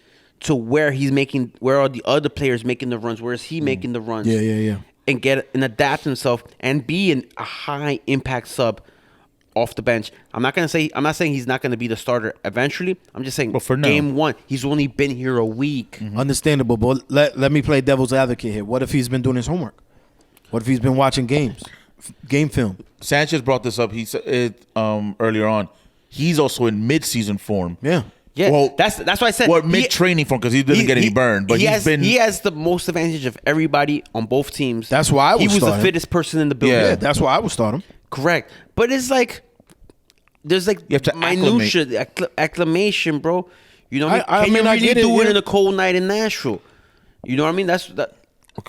to where are the other players making the runs? Where is he making the runs? Yeah. And get and adapt himself and be a high impact sub off the bench. I'm not saying he's not gonna be the starter eventually. I'm just saying But for now. game 1, he's only been here a week. Understandable, but let me play devil's advocate here. What if he's been doing his homework? What if he's been watching game film? Sanchez brought this up. He said it earlier on. He's also in mid-season form. Yeah. Yeah, Well, that's why I said mid-training form because he didn't get any burn. But he he's has the most advantage of everybody on both teams. That's why I would he was start the him. fittest person in the building. Yeah. Yeah, that's why I would start him. Correct. But it's like there's like You have to minutia, acclamation, bro. You know what I I mean? Can mean, I you really get it, do it yeah. in a cold night in Nashville? You know what I mean? That's that.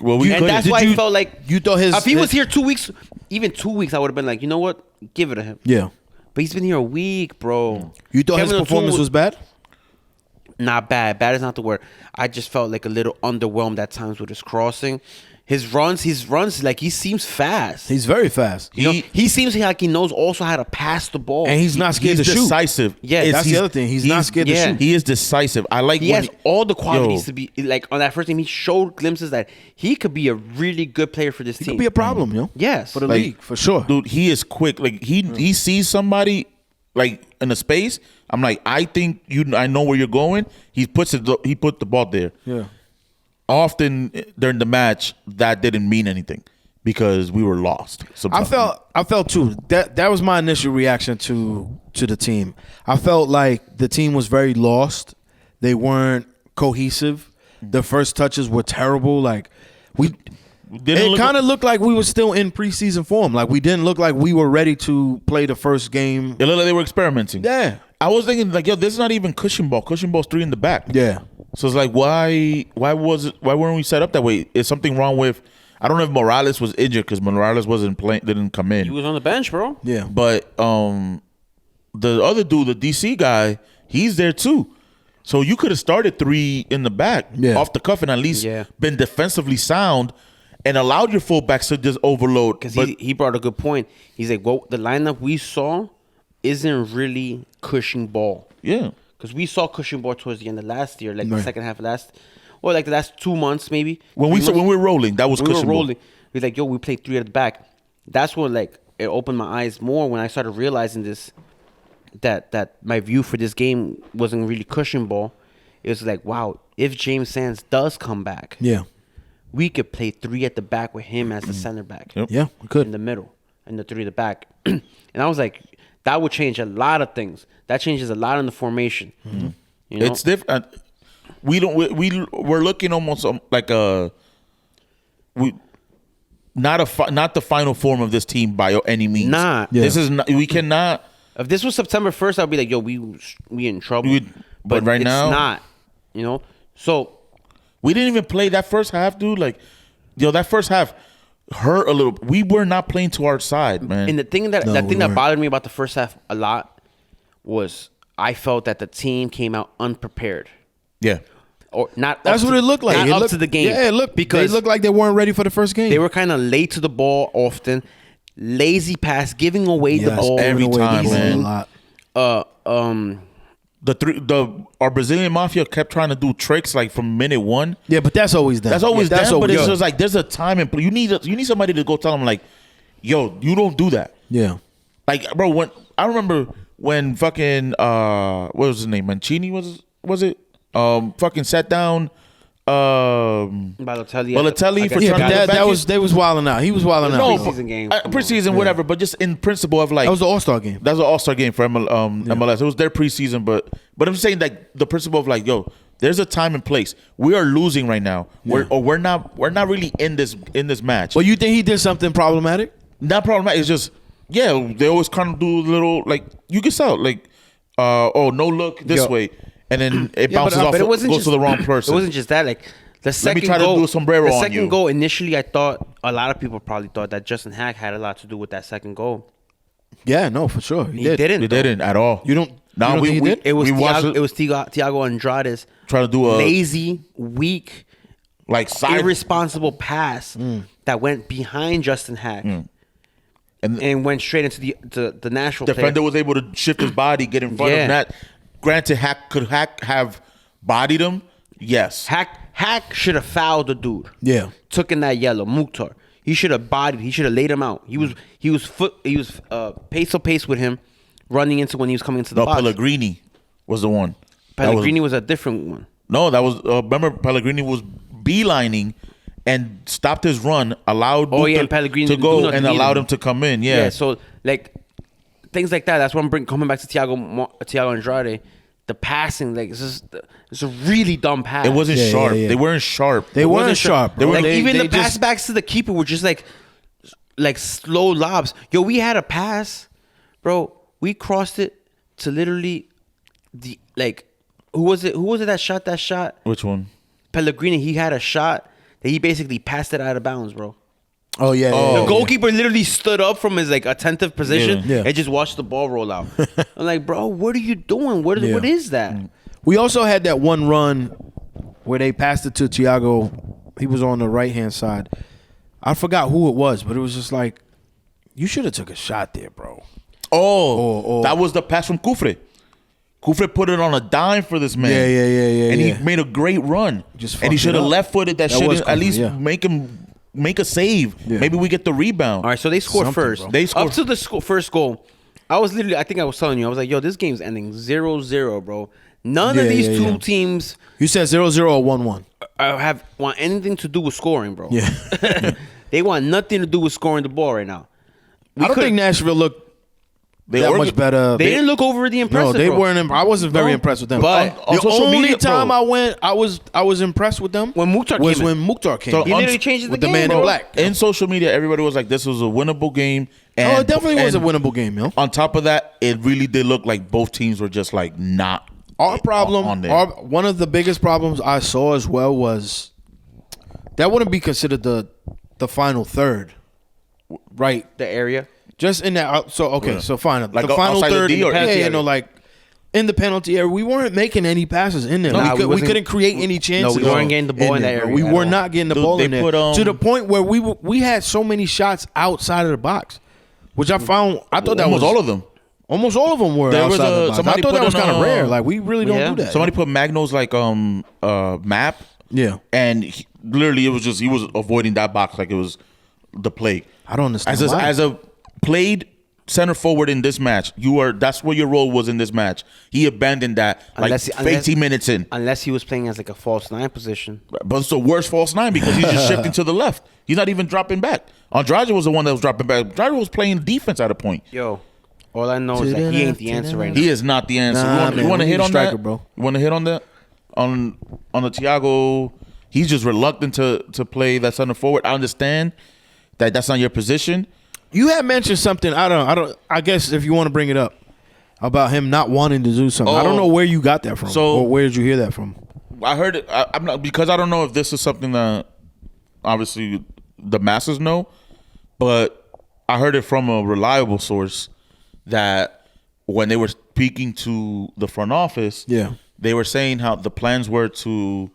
well, And that's did why you- I felt like you thought his- if he was his- here 2 weeks, even 2 weeks, I would have been like, you know what? Give it to him. Yeah. But he's been here a week, bro. You thought Kevin his performance O'Toole was bad? Not bad. Bad is not the word. I just felt like a little underwhelmed at times with his crossing. His runs, like he seems fast. He's very fast. He seems like he knows also how to pass the ball. And he's not scared to shoot. Decisive. Yeah, that's the other thing. He's not scared to shoot. He is decisive. I like he when has all the qualities to be like on that first team. He showed glimpses that he could be a really good player for this He team. could be a problem, yo. Yes. For the Like, league, for sure. dude, he is quick. Like he sees somebody like in a space. I'm like, I think I know where you're going. He put the ball there. Yeah. Often during the match, that didn't mean anything because we were lost. Sometimes. I felt too. That was my initial reaction to the team. I felt like the team was very lost. They weren't cohesive. The first touches were terrible. Like it kind of looked like we were still in preseason form. Like we didn't look like we were ready to play the first game. It looked like they were experimenting. Yeah. I was thinking like, yo, this is not even cushion ball. Cushion ball's 3 in the back. Yeah. So it's like, why weren't we set up that way? Is something wrong with? I don't know if Morales was injured because Morales wasn't playing, didn't come in. He was on the bench, bro. Yeah. But the other dude, the DC guy, he's there too. So you could have started 3 in the back off the cuff and at least been defensively sound and allowed your fullbacks to just overload. Because he brought a good point. He's like, well, the lineup we saw isn't really cushion ball. Yeah. Because we saw cushion ball towards the end of last year, like the second half of like the last 2 months maybe. When we were rolling, that was when cushion we were ball. rolling. He's like, yo, we played 3 at the back. That's when like it opened my eyes more when I started realizing this. That my view for this game wasn't really cushion ball. It was like, wow, if James Sands does come back, we could play 3 at the back with him as the center back. Yep. Yeah, we could. In the middle and the 3 at the back. And I was like, that would change a lot of things. That changes a lot in the formation. Mm-hmm. You know? It's different. We're looking almost like not the final form of this team by any means. Nah. Yeah. This is not, we cannot. If this was September 1st, I'd be like, yo, we in trouble. But right it's now, not. You know? So we didn't even play that first half, dude. Like, yo, that first half hurt a little. We were not playing to our side, man. And the thing that weren't. bothered me about the first half a lot was I felt that the team came out unprepared. Yeah. Or not. That's what it looked like. Not It up looked, to the game. Yeah, it looked because they looked like they weren't ready for the first game. they were kind of late to the ball often, lazy pass, giving away the ball every time, man. A lot. Our Brazilian mafia kept trying to do tricks like from minute 1. Yeah, but that's always them. That's always that's them. But it's always- just like there's a time and you need somebody to go tell them like, yo, you don't do that. Yeah. Like, bro, when I remember when fucking what was his name? Mancini was it? Fucking sat down Balotelli for Yeah, trying but to get back in. they was wilding out. He was wilding out. No, Preseason game. preseason, whatever. But just in principle of like That was the All-Star game. That was an All-Star game for MLS. It was their preseason, but I'm saying like the principle of like, yo, there's a time and place. We are losing right now. We're not really in this match. Well, you think he did something problematic? Not problematic. It's just they always kind of do a little like you can tell like no look this way, and then it bounces off. But it wasn't goes just, to the wrong person. It wasn't just that. Like the second try to goal, do a sombrero the on second you. goal initially, I thought a lot of people probably thought that Justin Hack had a lot to do with that second goal. Yeah, no, for sure. He didn't. They didn't at all. You don't. No, you don't think he did? It was watched Thiago, it was Thiago Andrade's trying to do a lazy, weak, like side irresponsible pass that went behind Justin Hack and went straight into the Nashville defender player. was able to shift his body, get in front of that. Granted, could Hack have bodied him? Yes. Hack should have fouled the dude. Yeah. Took in that yellow, Mukhtar. He should have bodied. He should have laid him out. He was pace to pace with him, running into when he was coming into the box. Pellegrini was the one. Pellegrini was a different one. No, that was remember Pellegrini was beelining and stopped his run, allowed and Pellegrini to didn't do go nothing and allowed either. him to come in. Yeah. So like things like that. That's why I'm coming back to Thiago Andrade. The passing, like it's a really dumb pass. It wasn't sharp. Yeah. They weren't sharp. They weren't sharp. They were like even they the pass backs to the keeper were just like slow lobs. Yo, we had a pass, bro. We crossed it to literally who was it that shot that shot? Which one? Pellegrini. He had a shot that he basically passed it out of bounds, bro. Oh yeah. The goalkeeper literally stood up from his attentive position Yeah. and just watched the ball roll out. I'm like, bro, what are you doing? What is that? We also had that one run where they passed it to Thiago. He was on the right hand side, I forgot who it was, but it was just like, you should have took a shot there, bro. That was the pass from Kufre. Kufre put it on a dime for this man. Yeah. And he made a great run. And he should have left-footed that shit. At least make a save. Yeah. Maybe we get the rebound. All right, so they scored first. Bro. They scored. Up to the first goal. I was telling you, I was like, yo, this game's ending 0-0, bro. None of these two teams. You said 0-0 or 1-1. Want anything to do with scoring, bro. Yeah. They want nothing to do with scoring the ball right now. I don't think Nashville looked much better. They didn't look overly impressive. No, they weren't. I wasn't very impressed with them. But the only time I went, I was impressed with them when Mukhtar came. So he literally changed with the man in black. In social media, everybody was like, "This was a winnable game." And, it definitely was a winnable game, yo. On top of that, it really did look like both teams were just like not. Our problem, one of the biggest problems I saw as well was that wouldn't be considered the final third, right? The area. Just in that, so fine. Like the final third, like in the penalty area, we weren't making any passes in there. We couldn't create any chances. No, we weren't getting the ball in that area. We were not getting the ball in there to the point where we had so many shots outside of the box, which I found. I thought that was all of them. Almost all of them were outside the box. I thought that was kind of rare. Like we really don't do that. Somebody put Magno's map. Yeah, and literally it was just he was avoiding that box like it was the plague. I don't understand as a played center forward in this match. That's what your role was in this match. He abandoned that 18 minutes in. Unless he was playing as like a false 9 position. But it's the worst false 9 because he's just shifting to the left. He's not even dropping back. Andrade was the one that was dropping back. Andrade was playing defense at a point. Yo, all I know is that he ain't the answer right now. He is not the answer. You want to hit on that, bro? You want to hit on that? On the Thiago, he's just reluctant to play that center forward. I understand that that's not your position. You had mentioned something. I guess if you want to bring it up about him not wanting to do something. I don't know where you got that from. Or where did you hear that from? I heard it. I'm not, because I don't know if this is something that obviously the masses know, but I heard it from a reliable source that when they were speaking to the front office, they were saying how the plans were to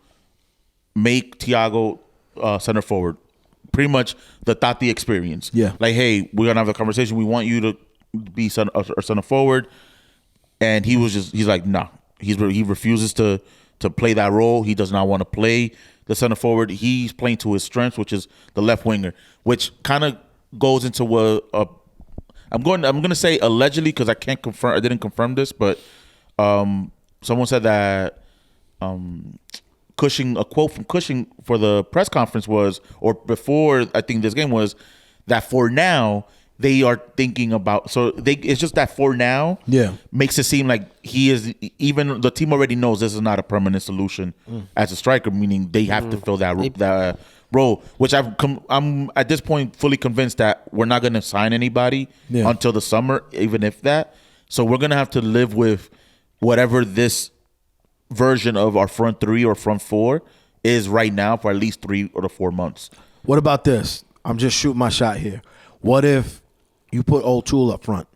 make Thiago center forward. Pretty much the Tati experience. Yeah. Like, hey, we're going to have a conversation. We want you to be center forward. And he's like, nah. He refuses to play that role. He does not want to play the center forward. He's playing to his strengths, which is the left winger, which kind of goes into what I'm going to say allegedly because I didn't confirm this, but someone said that Cushing, a quote from Cushing for the press conference was, or before I think this game was, that for now they are thinking about. It's just that for now, makes it seem like he is. Even the team already knows this is not a permanent solution as a striker, meaning they have to fill that role. Which I'm at this point fully convinced that we're not going to sign anybody until the summer, even if that. So we're going to have to live with whatever this version of our front 3 or front 4 is right now for at least 3 or 4 months. What about this? I'm just shooting my shot here. What if you put O'Toole up front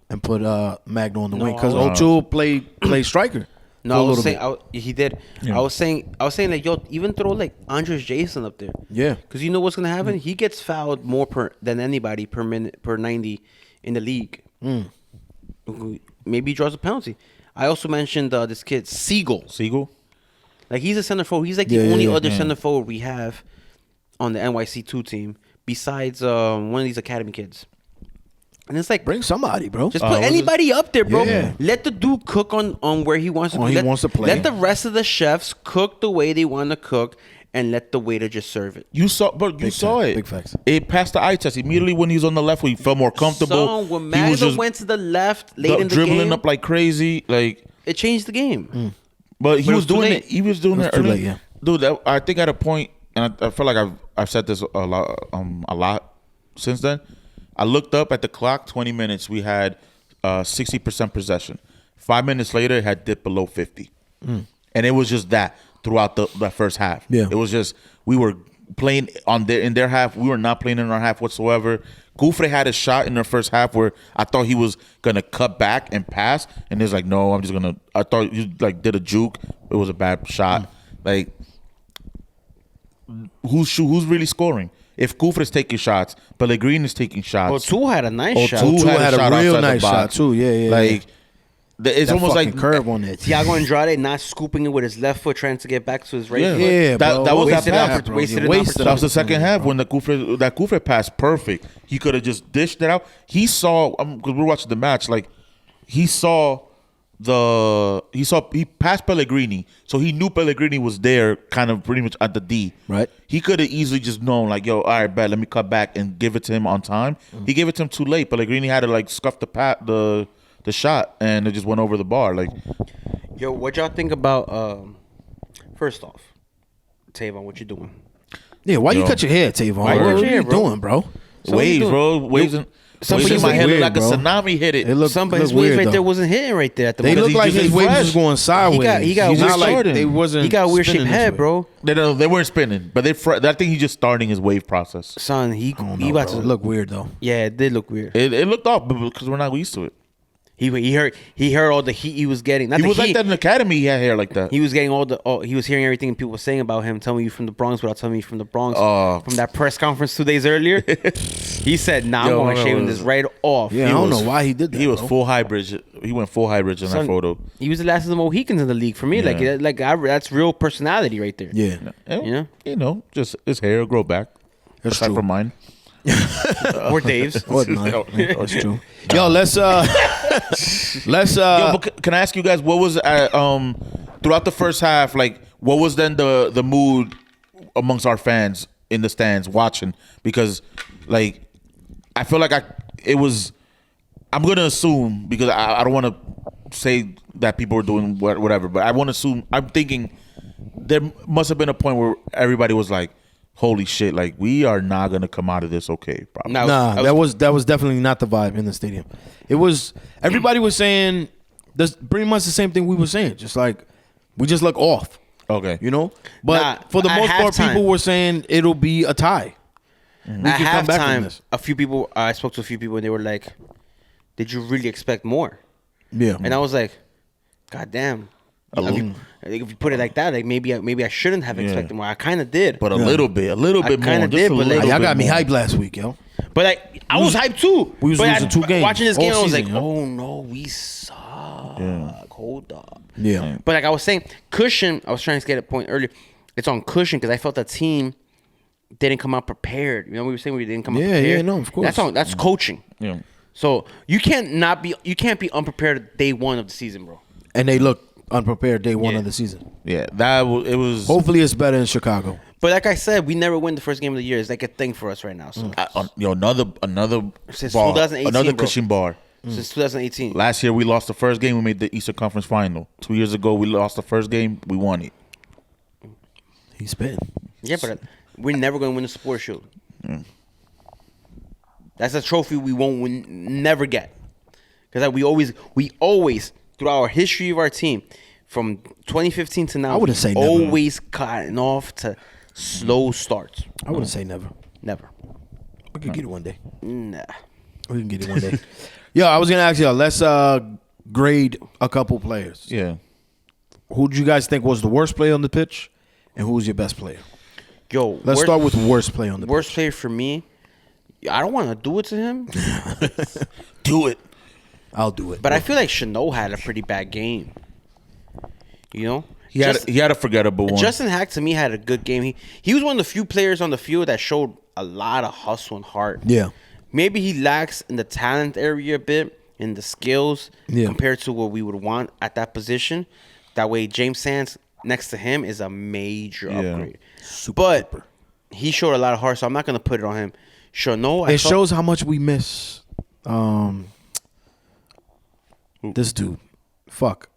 and put Magno on the wing? Because O'Toole played striker. No, I was saying he did. Yeah. I was saying like, yo, even throw like Andres Jason up there. Yeah. Because you know what's gonna happen? He gets fouled more than anybody per minute per 90 in the league. Maybe he draws a penalty. I also mentioned this kid Siegel. Like he's a center forward. He's like the only other center forward we have on the NYC2 team besides one of these academy kids. And it's like, bring somebody, bro. Just put anybody up there, bro. Yeah. Let the dude cook on where he wants to. He wants to play. Let the rest of the chefs cook the way they want to cook, and let the waiter just serve it. You saw it. Big facts. It passed the eye test immediately when he was on the left. Where he felt more comfortable. When Magno went to the left late in the game, dribbling up like crazy, like it changed the game. But he was doing it. He was doing it early. Late, Dude, I think at a point, and I feel like I've said this a lot since then. I looked up at the clock. 20 minutes. We had 60% possession. 5 minutes later, it had dipped below 50, and it was just that throughout the first half. Yeah, it was just we were playing in their half. We were not playing in our half whatsoever. Gouffre had a shot in the first half where I thought he was gonna cut back and pass, and he's like, "No, I'm just gonna." I thought he like did a juke. It was a bad shot. Like, who's really scoring? if Kufra's taking shots, Pellegrini is taking shots. Two had a nice shot. Two had a shot real outside the nice box. shot too. Yeah. Like it's that almost fucking like curve on that. Thiago Andrade not scooping it with his left foot, trying to get back to his right foot. Yeah, bro. that was Wasted that an pass. oppor- wasted an Wasted. That was the second half when that Kufra pass perfect. He could have just dished it out. He saw because we're watching the match. Like he passed Pellegrini, so he knew Pellegrini was there, kind of pretty much at the D. Right. He could have easily just known, like, yo, all right, bet, let me cut back and give it to him on time. He gave it to him too late. Pellegrini had to like scuff the shot, and it just went over the bar. Like, Yo, what y'all think about? First off, Tavon, what you doing? Yeah, why you Yo. cut your hair, Tavon? Why you What cut are your hair, you bro? doing, bro? waves, bro, waves in my head look like a tsunami hit it. It looked His weird, waves right though. there wasn't hitting right there at the They moment. look he's like just his waves fresh. was going sideways. He got It's weird not like starting. they wasn't. He got weird spinning shaped this head, way. bro. They weren't spinning, but I think he's just starting his wave process. Son, he I don't he know, about bro. to It look weird though. Yeah, it did look weird. It looked off because we're not used to it. He heard all the heat he was getting. Not He the was heat. like that in the academy. He had hair like that. He was getting he was hearing everything people were saying about him, telling me you from the Bronx without telling me you from the Bronx. From that press conference 2 days earlier, he said, "Nah, I'm going to shave this right off." Yeah, I don't know why he did that. He was bro. full high bridge. He went full high bridge in Son, that photo. He was the last of the Mohicans in the league for me. Yeah. That's real personality right there. Yeah, You know? Just his hair will grow back. That's Aside true. from mine. Or Dave's. Or not. That's true. Yo, let's Yo, but can I ask you guys what was throughout the first half? Like, what was then the mood amongst our fans in the stands watching? Because, like, I feel like I'm gonna assume because I don't want to say that people were doing whatever, but I want to assume. I'm thinking there must have been a point where everybody was like, holy shit, like we are not gonna come out of this okay, probably. No. that was definitely not the vibe in the stadium. It was everybody was saying that's pretty much the same thing we were saying. Just like we just look off, Okay. you know. But Nah, for the at most part, halftime- people were saying it'll be a tie. We At can come back from halftime, this. a few people, I spoke to a few people, and they were like, "Did you really expect more?" Yeah, And I was like, "God damn." If you put it like that, like maybe I shouldn't have expected more. I kind of did, But a little bit more. kinda just did, a but little y'all bit got me more. hyped last week, yo. But like, I was hyped too. we was But losing 2 games Watching this all game, I was like, season, yo. "Oh no, we suck. Hold up." Yeah, But like I was saying, cushion. I was trying to get a point earlier. It's on cushion because I felt the team didn't come out prepared. You know, we were saying we didn't come out Yeah, prepared. yeah, no, of course. That's coaching. Yeah. So you can't be unprepared day one of the season, bro. and they look unprepared day 1 Yeah. of the season. Yeah, it was. Hopefully, it's better in Chicago. But like I said, we never win the first game of the year. It's like a thing for us right now. So another Since bar, 2018, another bro. cushion bar. since 2018. Last year we lost the first game. We made the Eastern Conference Final. 2 years ago we lost the first game. We won it. He's spitting. Yeah, but we're never going to win the Sports Shield. That's a trophy we won't win, never get. Because like, we always, throughout our history of our team, from 2015 to now, I wouldn't say never. always gotten off to slow starts. I wouldn't say never. Never. We could get it one day. Nah. We can get it one day. Yo, I was gonna ask y'all. Let's grade a couple players. Yeah. Who do you guys think was the worst player on the pitch, and who's your best player? Yo, Let's start with worst player on the worst pitch. player for me. I don't want to do it to him, Do it. I'll do it. but I feel like Chanot had a pretty bad game. You know, He had a forgettable one. Justin Hack to me had a good game. He was one of the few players on the field that showed a lot of hustle and heart. Yeah. Maybe he lacks in the talent area a bit, in the skills compared to what we would want at that position. That way, James Sands next to him is a major upgrade. But he showed a lot of heart, so I'm not gonna put it on him. Chanot, It shows how much we miss this dude. Fuck.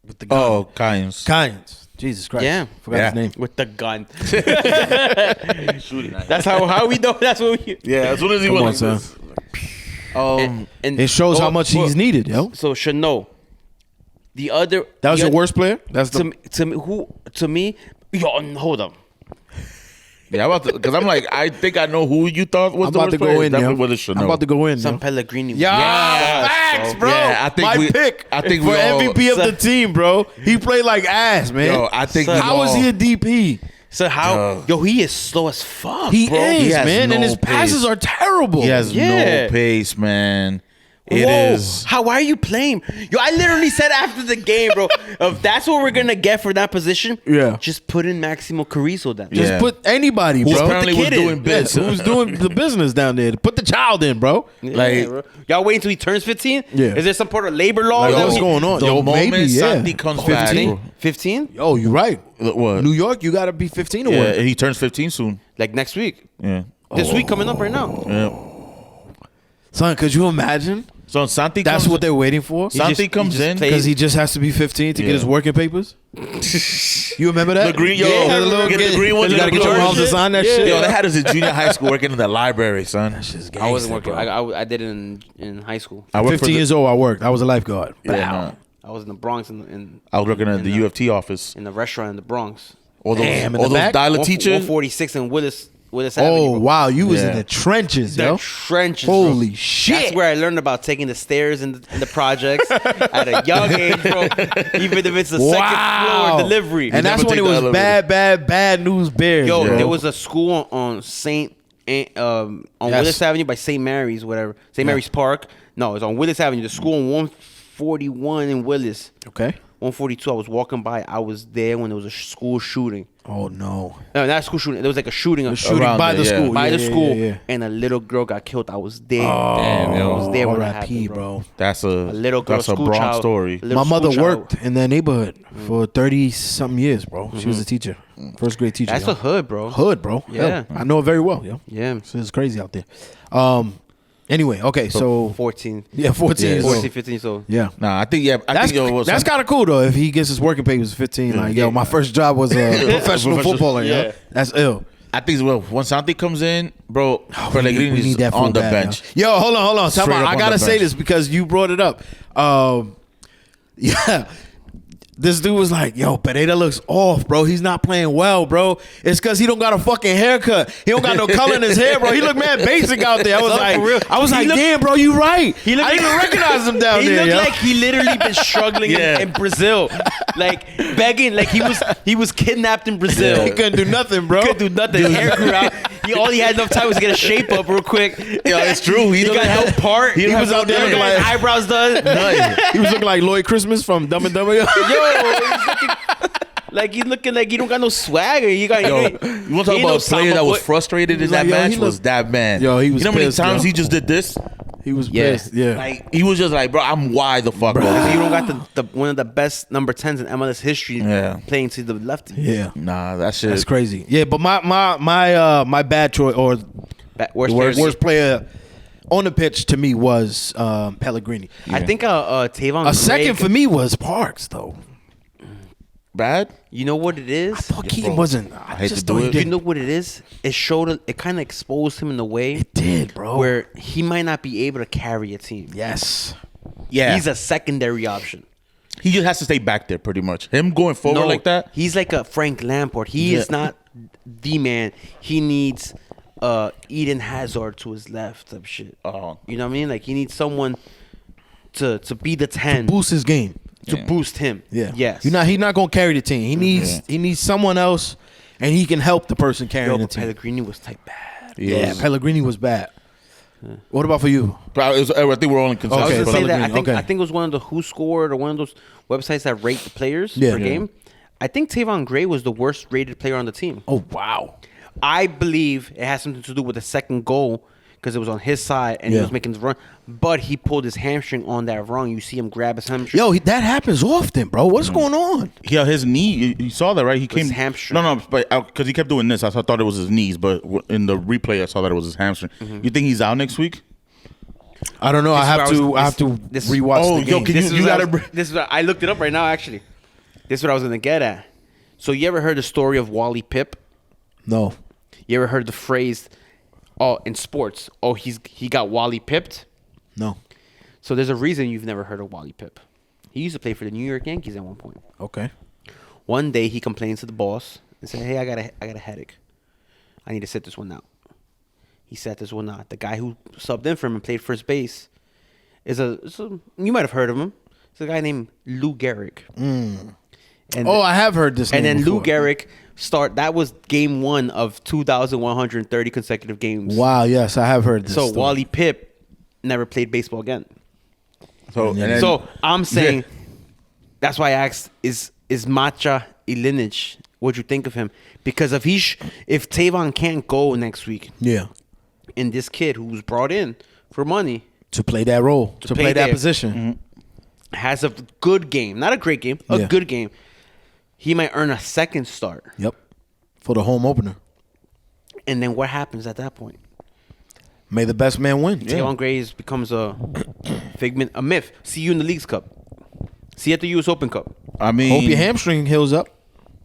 With the gun. Oh, Kynes. Kynes. Jesus Christ. Yeah. Forgot his name. with the gun. That's how we know. That's what we. Yeah, as soon as he Come went on, like son. this. And It shows how much he's needed, yo. So Chanot, the other. That was the your oth- worst player? That's the to me. Yo, hold up. Yeah, because I'm like, I think I know who you thought was I'm the about worst to player. go in, Definitely yo. was Chanot. I'm about to go in, Some yo. Pellegrini. Yeah, facts, bro. Yeah, I think my pick. I think for we all- MVP of the team, bro. He played like ass, man. Yo, I think Son, we How is all- he a DP? So how? Yo, he is slow as fuck. He bro. is, He has man, no and his passes pace. are terrible. He has Yeah. no pace, man. It Whoa. is. How? Why are you playing? Yo, I literally said after the game, bro. If that's what we're gonna get for that position, Yeah. just put in Maximo Carrizo then. Just Yeah. put anybody, Who bro. apparently was kid in. doing bits. Who's doing the business down there? Put the child in, bro. Yeah, Like- bro. Y'all wait until he turns 15. Yeah. Is there some part of labor law? Like, that what's we- going on? The Yo, moment maybe, yeah. Santi comes back, 15? bro. 15? Yo, you're right. What? New York, you got to be 15 to Yeah, work. he turns 15 soon. Like next week. Yeah. This week coming up right now. Yeah. Son, could you imagine? So Santi That's comes, what they're waiting for? Santi comes just in. plays- Because he just has to be 15 to get Yeah. his working papers? You remember that? The green, yo, Yeah, the little get the kid. green ones. You got to get your moms to sign that shit. Yo, they had us in junior high school working in the library, son. I wasn't working. I did it in high school. I worked for 15 years old, I worked. I was a lifeguard. Yeah, Bow. nah. I was in the Bronx in I was working at in the UFT office. in the restaurant in the Bronx. All those, Damn, in all the those back? dialect teachers. 146 in Willis Avenue. Oh, bro. wow. You was in Yeah. the trenches, The yo. trenches. Holy bro. shit. That's where I learned about taking the stairs in the projects at a young age, bro. Even if it's a second floor delivery. And that's never when it take the was elevator. bad news bears. Yo, bro. there was a school on on Willis Avenue by St. Mary's, whatever. St. Mary's Park. No, it's on Willis Avenue. The school on 141 in Willis. Okay. 142. I was walking by. I was there when there was a school shooting. Oh, no. No, not a school shooting. There was like a shooting. Shooting Around by there, the yeah. school. By Yeah, the yeah, school, yeah, yeah. and a little girl got killed. I was there. Damn, yo. I was there when it R.I.P., happened, bro. That's a little girl, that's a school Bronx child. story. A little My mother school child. worked in that neighborhood for 30-something years, bro. She was a teacher. First grade teacher. That's yo. the hood, bro. Hood, bro. Yeah. Hell, I know it very well, yo. Yeah. It's crazy out there. Anyway, okay, so 14. yeah, 14 years 14, old. 15 years old. Yeah. Nah, I think That's Santi- kind of cool though. If he gets his working papers at 15, like yo, my first job was a professional footballer. Yeah, Yeah. that's ill. I think well, when Santi comes in, bro, We need Pellegrini's that on full the bad, bench. Yo, hold on. Time Straight out. up I on gotta the say bench. this because you brought it up. Yeah. This dude was like, yo, Pereira looks off, bro. He's not playing well, bro. It's because he don't got a fucking haircut. He don't got no color in his hair, bro. He look mad basic out there. I was No, like, for real. He look- damn, bro, you right. He looked I didn't even recognize him down He there, looked yo. like he literally been struggling Yeah. in Brazil, like begging, like he was kidnapped in Brazil. He couldn't do nothing, bro. Couldn't do nothing. His hair grew out. All he had enough time was to get a shape up real quick. Yo, it's true. He got no part. He was out there looking getting his like- eyebrows done. He was looking like Lloyd Christmas from Dumb and Dumber. Yo, he's looking like he's looking like he don't got no swagger. You got Yo, he you ain't- want to he talk ain't about no a player Samba that was boy. frustrated in was that like, yo, match he was looked- that man. Yo, he was You know how many pissed, times yo. he just did this? He was Yeah. pissed. Yeah. Like he was just like, bro, I'm wide the fuck Because off. you don't got the one of the best number 10s in MLS history Yeah. playing to the lefty. Yeah. Nah, that shit. That's crazy. Yeah, but my bad choice or worst player on the pitch to me was Pellegrini. I think Tavon. A second for me was Parks though. Bad? You know what it is? I thought Keaton bro. wasn't. I I hate just to do thought he it. You didn't. know what it is? It showed. It kind of exposed him in a way It did, bro. where he might not be able to carry a team. Yes. Yeah. He's a secondary option. He just has to stay back there pretty much. Him going forward like that. He's like a Frank Lampard. He is not the man. He needs Eden Hazard to his left type shit. Oh. You know what I mean? Like he needs someone to be the 10 Boost his game. to boost him. Yeah. Yes. He's not gonna carry the team. He needs someone else, and he can help the person carrying Yo, the but team. Pellegrini was type bad. Yeah, Pellegrini was bad. What about for you? But I think we're all in consensus. I was Okay, gonna say that. I Pellegrini, think okay. I think it was one of the Who Scored or one of those websites that rate the players Yeah. per Yeah. game. I think Tavon Gray was the worst rated player on the team. Oh wow. I believe it has something to do with the second goal because it was on his side and he Yeah. was making the run, but he pulled his hamstring on that run. You see him grab his hamstring. Yo, that happens often, bro. What's going on? Yeah, his knee. You saw that, right? He came. His hamstring. No, but because he kept doing this, I thought it was his knees. But in the replay, I saw that it was his hamstring. You think he's out next week? I don't know. I have to this- rewatch Oh, the yo, game. can This you is what gotta I was- this is what I looked it up right now. Actually, this is what I was gonna get at. So you ever heard the story of Wally Pipp? No. You ever heard the phrase, "Oh, in sports, he got Wally pipped"? No. So there's a reason you've never heard of Wally Pipp. He used to play for the New York Yankees at one point. Okay. One day he complains to the boss and said, "Hey, I got a headache. I need to sit this one out." He sat this one out. The guy who subbed in for him and played first base is you might have heard of him. It's a guy named Lou Gehrig. And I have heard this and name then Lou before. Gehrig that was game 1 of 2,130 consecutive games. Wow, yes, I have heard this. So story. Wally Pipp never played baseball again. So I'm saying that's why I asked is Macha Ilinic, what'd you think of him? Because if Tavon can't go next week, yeah, and this kid who was brought in for money to play that role, to play that there, position, has a good game, not a great game, a good game, he might earn a second start. Yep, for the home opener. And then what happens at that point? May the best man win. Tavon Graves becomes a figment, a myth. See you in the Leagues Cup. See you at the U.S. Open Cup. I mean, Hope your hamstring heals up.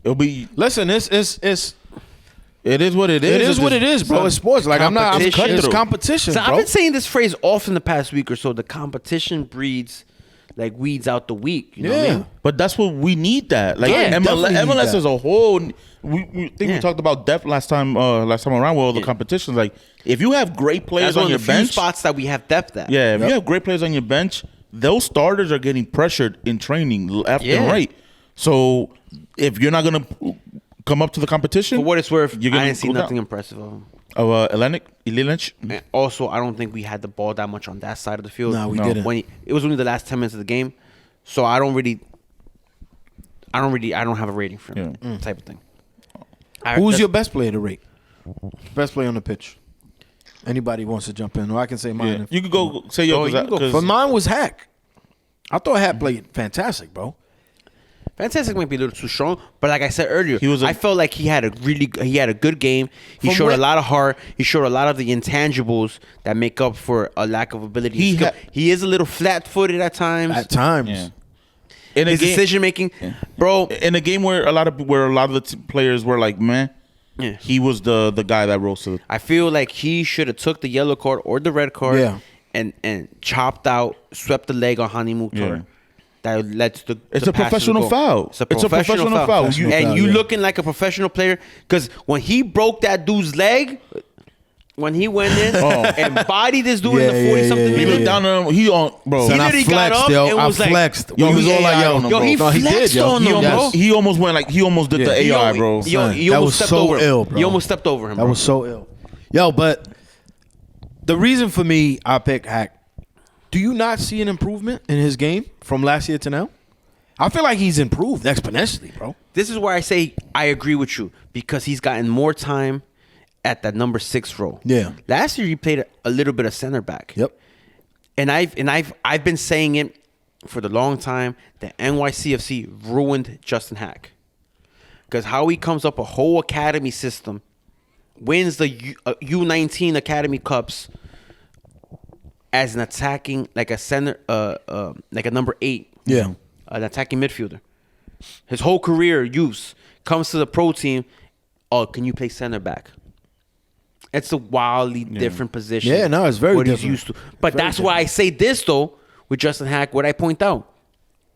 It'll be. Listen, it's It is what it is. It is what it is, bro. It's sports. Like it's competition, So bro. I've been saying this phrase often the past week or so. The competition breeds like weeds out the weak. You know what I mean? But that's what we need. That like Yeah, definitely need MLS that. as a whole. We talked about depth last time around with all the competitions. Like if you have great players That's one on your of the few bench, spots that we have depth at. yeah, if you have great players on your bench, those starters are getting pressured in training left and right. So if you're not gonna come up to the competition, For what it's worth, you're I gonna didn't see go nothing down. impressive of him. Ilinic. And also, I don't think we had the ball that much on that side of the field. No, we didn't. It was only the last 10 minutes of the game, so I don't have a rating for him. Type of thing. Who's your best player to rate? Best player on the pitch. Anybody wants to jump in, or I can say mine. Yeah. You could go say yours. But mine was Hack. I thought Hack played fantastic, bro. Fantastic might be a little too strong, but like I said earlier, I felt like he had a good game. He showed a lot of heart. He showed a lot of the intangibles that make up for a lack of ability. He is a little flat-footed at times. At times. Yeah. His decision making, bro. In a game where a lot of the players were like, man, he was the guy that rose to. I feel like he should have took the yellow card or the red card, and chopped out, swept the leg on Hani Mukhtar. Yeah. That led to the. It's the a pass to the professional goal. foul. It's a professional foul. And you looking like a professional player because when he broke that dude's leg. When he went in and bodied this dude in the 40-something He minute. looked down on him. He on, bro. He Son, I literally got flexed, up yo. and I was like- flexed. Yo, He was he all like, AI yo. on him, Yo, he bro. No, he flexed did, yo. on He him, bro. almost- He almost went like he almost did the AI, bro. He Son, almost that was stepped so over him. ill, bro. He almost stepped over him, That bro. was so ill. Yo, but the reason for me I pick Hack, do you not see an improvement in his game from last year to now? I feel like he's improved exponentially, bro. This is where I say I agree with you because he's gotten more time at that number 6 role. Yeah. Last year he played a little bit of center back. Yep. And I've been saying it for the long time that NYCFC ruined Justin Hack. Because how he comes up a whole academy system, wins the U19 Academy Cups as an attacking, like a center, like a number 8. Yeah. An attacking midfielder. His whole career use comes to the pro team. Oh, can you play center back? It's a wildly different position. Yeah, no, it's very what different. he's used to. But Very that's why I say this though with Justin Hack. What I point out,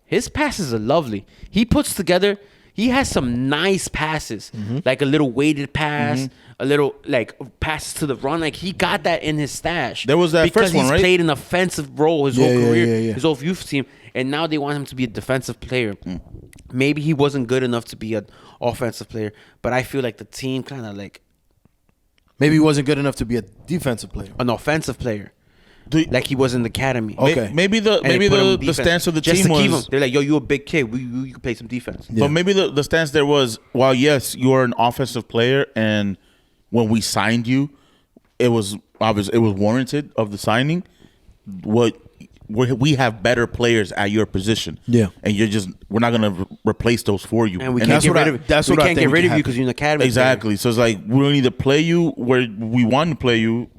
his passes are lovely. He puts together. He has some nice passes, like a little weighted pass, a little like passes to the run. Like he got that in his stash. There was that because first one, he's right? played an offensive role his whole career, his whole youth team, and now they want him to be a defensive player. Maybe he wasn't good enough to be an offensive player, but I feel like the team kind of like Maybe he wasn't good enough to be a defensive player. an offensive player, like he was in the academy. Okay. Maybe the And they put him in the defense. stance of the Just team to keep was. him. They're like, yo, you a big kid. You can play some defense. Yeah. But maybe the stance there was, while yes, you are an offensive player, and when we signed you, it was obvious, it was warranted of the signing. We have better players at your position, and we're not gonna replace those for you. And we And can't that's get what rid I- of that's we what I can't think get rid of you happened. because you're in the academy. exactly. So it's like we'll either play you where we want to play you,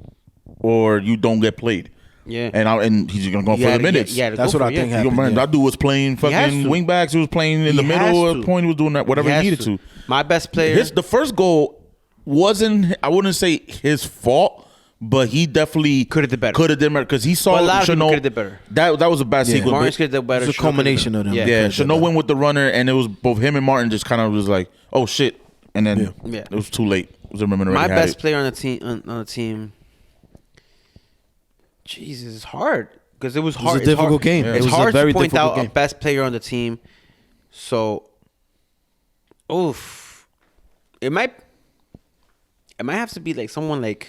or you don't get played. Yeah. And he's gonna go for the minutes. That's what I think happened. Man, Yeah. that dude was playing has fucking to. wing backs. He was playing in the has middle. At to. the point, he was doing that whatever he needed to. My best player. The first goal wasn't, I wouldn't say his fault, but he definitely Could have did better. Could have did better because he saw But a lot of people Chanel. could have did better. That was a bad sequence. Martin's but- could have did better. It's a Chanel could've culmination did of them. better. yeah, could've did Chanel better. went with the runner, and it was both him and Martin just kind of was like, oh shit, and then Yeah. it was too late. Zimmerman already My had best it. player on the team. On the team. Jesus, it's hard because it was hard. a difficult game. Yeah. It It's was a hard very to point difficult out game. a best player on the team. So Oof. It might have to be like someone like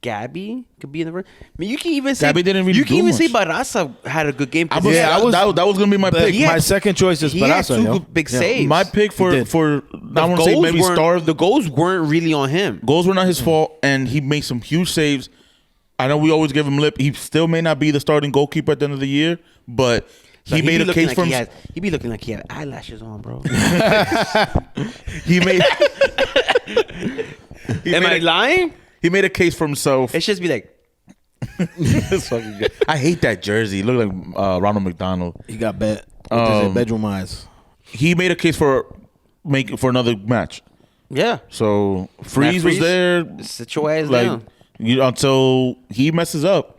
Gabby could be in the room. I mean, you can even say Gabby didn't really you can do even say much. Barraza had a good game. That was gonna be my pick. he My had- second choice is he had Barraza. two yo. good big saves. My pick He for did. I want to say maybe the goals weren't really on him. Goals were not his fault, and he made some huge saves. I know we always give him lip. He still may not be the starting goalkeeper at the end of the year, but he made a case for him. He be looking like he had eyelashes on, bro. He made. Am I lying? He made a case for himself. It should be like It's fucking good. I hate that jersey. He looked like Ronald McDonald. He got bedroom eyes. He made a case for another match. yeah. So Freeze was there, Sit your ass like down. until he messes up.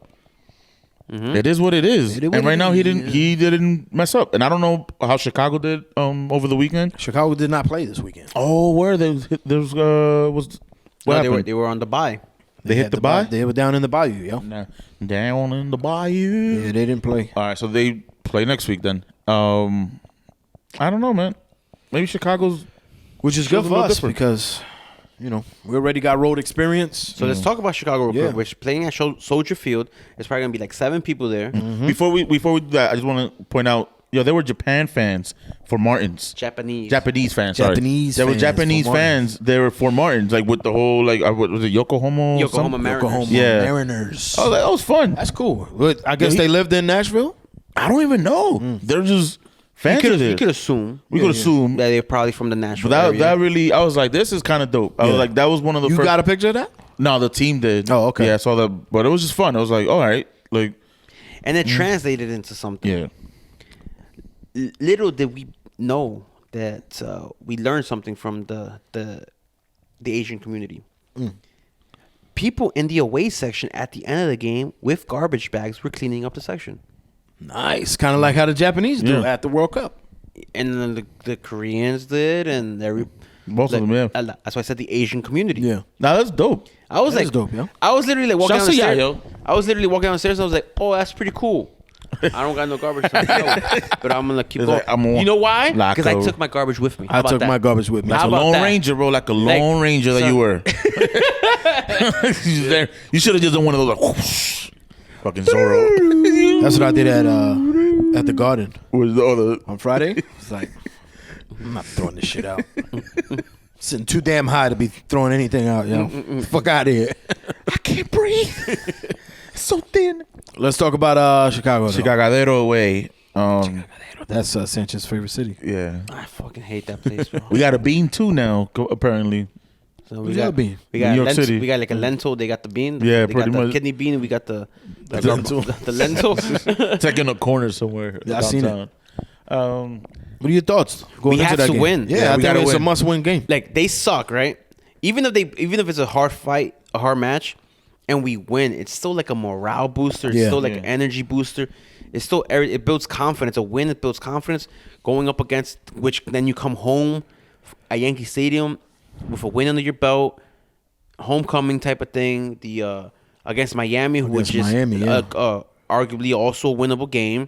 It is what it is. It is what And right it now is, he didn't mess up. And I don't know how Chicago did over the weekend. Chicago did not play this weekend. Oh, where there was what No, happened? they were on the bye. They hit had the bye. They were down in the bayou, yo. Nah, down in the bayou. Yeah, they didn't play. All right, so they play next week then. I don't know, man. Maybe Chicago's Which is Feels good a for little us different. because, we already got road experience. So let's talk about Chicago real Yeah. quick. We're playing at Soldier Field. It's probably gonna be like 7 people there. Before we do that, I just want to point out, there were Japan fans for Martins. Japanese. Japanese fans, sorry. Japanese There were fans Japanese for fans. They were for Martins, like with the whole what was it, Yokohama? Yokohama something? Mariners. Oklahoma Yeah. Mariners. Oh, that was fun. That's cool. But I guess he- they lived in Nashville. I don't even know. They're just fans of You it. could assume. We could assume. that they're probably from the Nashville But area. that really, I was like, this is kind of dope. I was like, that was one of the You first. got a picture of that? No, the team did. Oh, okay. Yeah, I saw that, but it was just fun. I was like, all right, like, and it translated into something. yeah. Little did we know that we learned something from the Asian community. People in the away section at the end of the game with garbage bags were cleaning up the section. Nice. Kind of like how the Japanese do Yeah. at the World Cup. And then the Koreans did, and Most of them, yeah. That's why I said the Asian community. Yeah. Now that's dope. I was That like, is dope, yo. I was literally like walking down Shouts the to stairs. Yayo. I was literally walking downstairs, and I was like, "Oh, that's pretty cool." I don't got no garbage, but I'm gonna keep It's going. like, I'm gonna you know why? Because I Laco. took my garbage with me. How I about took that? my garbage with me. Like How a about lone that? ranger, bro. Like a lone ranger that son. you were. You should have just done one of those like, whoosh, fucking Zorro. That's what I did at the Garden Was the other? on Friday. It's like, I'm not throwing this shit out. Sitting too damn high to be throwing anything out, yo. Fuck out of here. I can't breathe. It's so thin. Let's talk about Chicago. though. Chicagadero away. That's Sanchez's favorite city. Yeah. I fucking hate that place, bro. We got a bean too now, apparently. So Who's that bean? We got New York lentil, City. We got like a lentil. They got the bean. Yeah, they pretty got the much. kidney bean. We got the lentil. The lentil. It's like in a corner somewhere. Yeah, I seen it. downtown. What are your thoughts going We into have that to game? win. Yeah, Yeah, I we think gotta it's a win. must-win game. Like they suck, right? Even if it's a hard fight, a hard match, and we win, it's still like a morale booster. It's Yeah. still like Yeah. an energy booster. It's still it builds confidence. A win, it builds confidence. Going up against which then you come home at Yankee Stadium with a win under your belt, homecoming type of thing. The against Miami, which is Miami, yeah. arguably also a winnable game.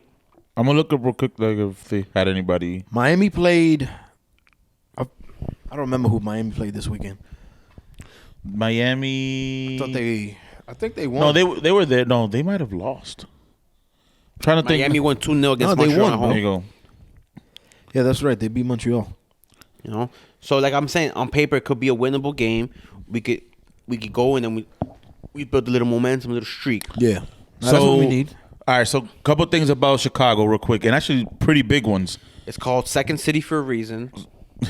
I'm gonna look up real quick, like if they had anybody. Miami played. I don't remember who Miami played this weekend. Miami. I think they won. No, they were there. No, they might have lost. I'm trying to think. Miami won 2-0 against No, they Moncion won, at bro. There home. you go. Yeah, that's right. They beat Montreal. You know, so like I'm saying, on paper it could be a winnable game. We could go and then we build a little momentum, a little streak. Yeah, that's what we need. All right, so a couple things about Chicago, real quick, and actually pretty big ones. It's called Second City for a reason.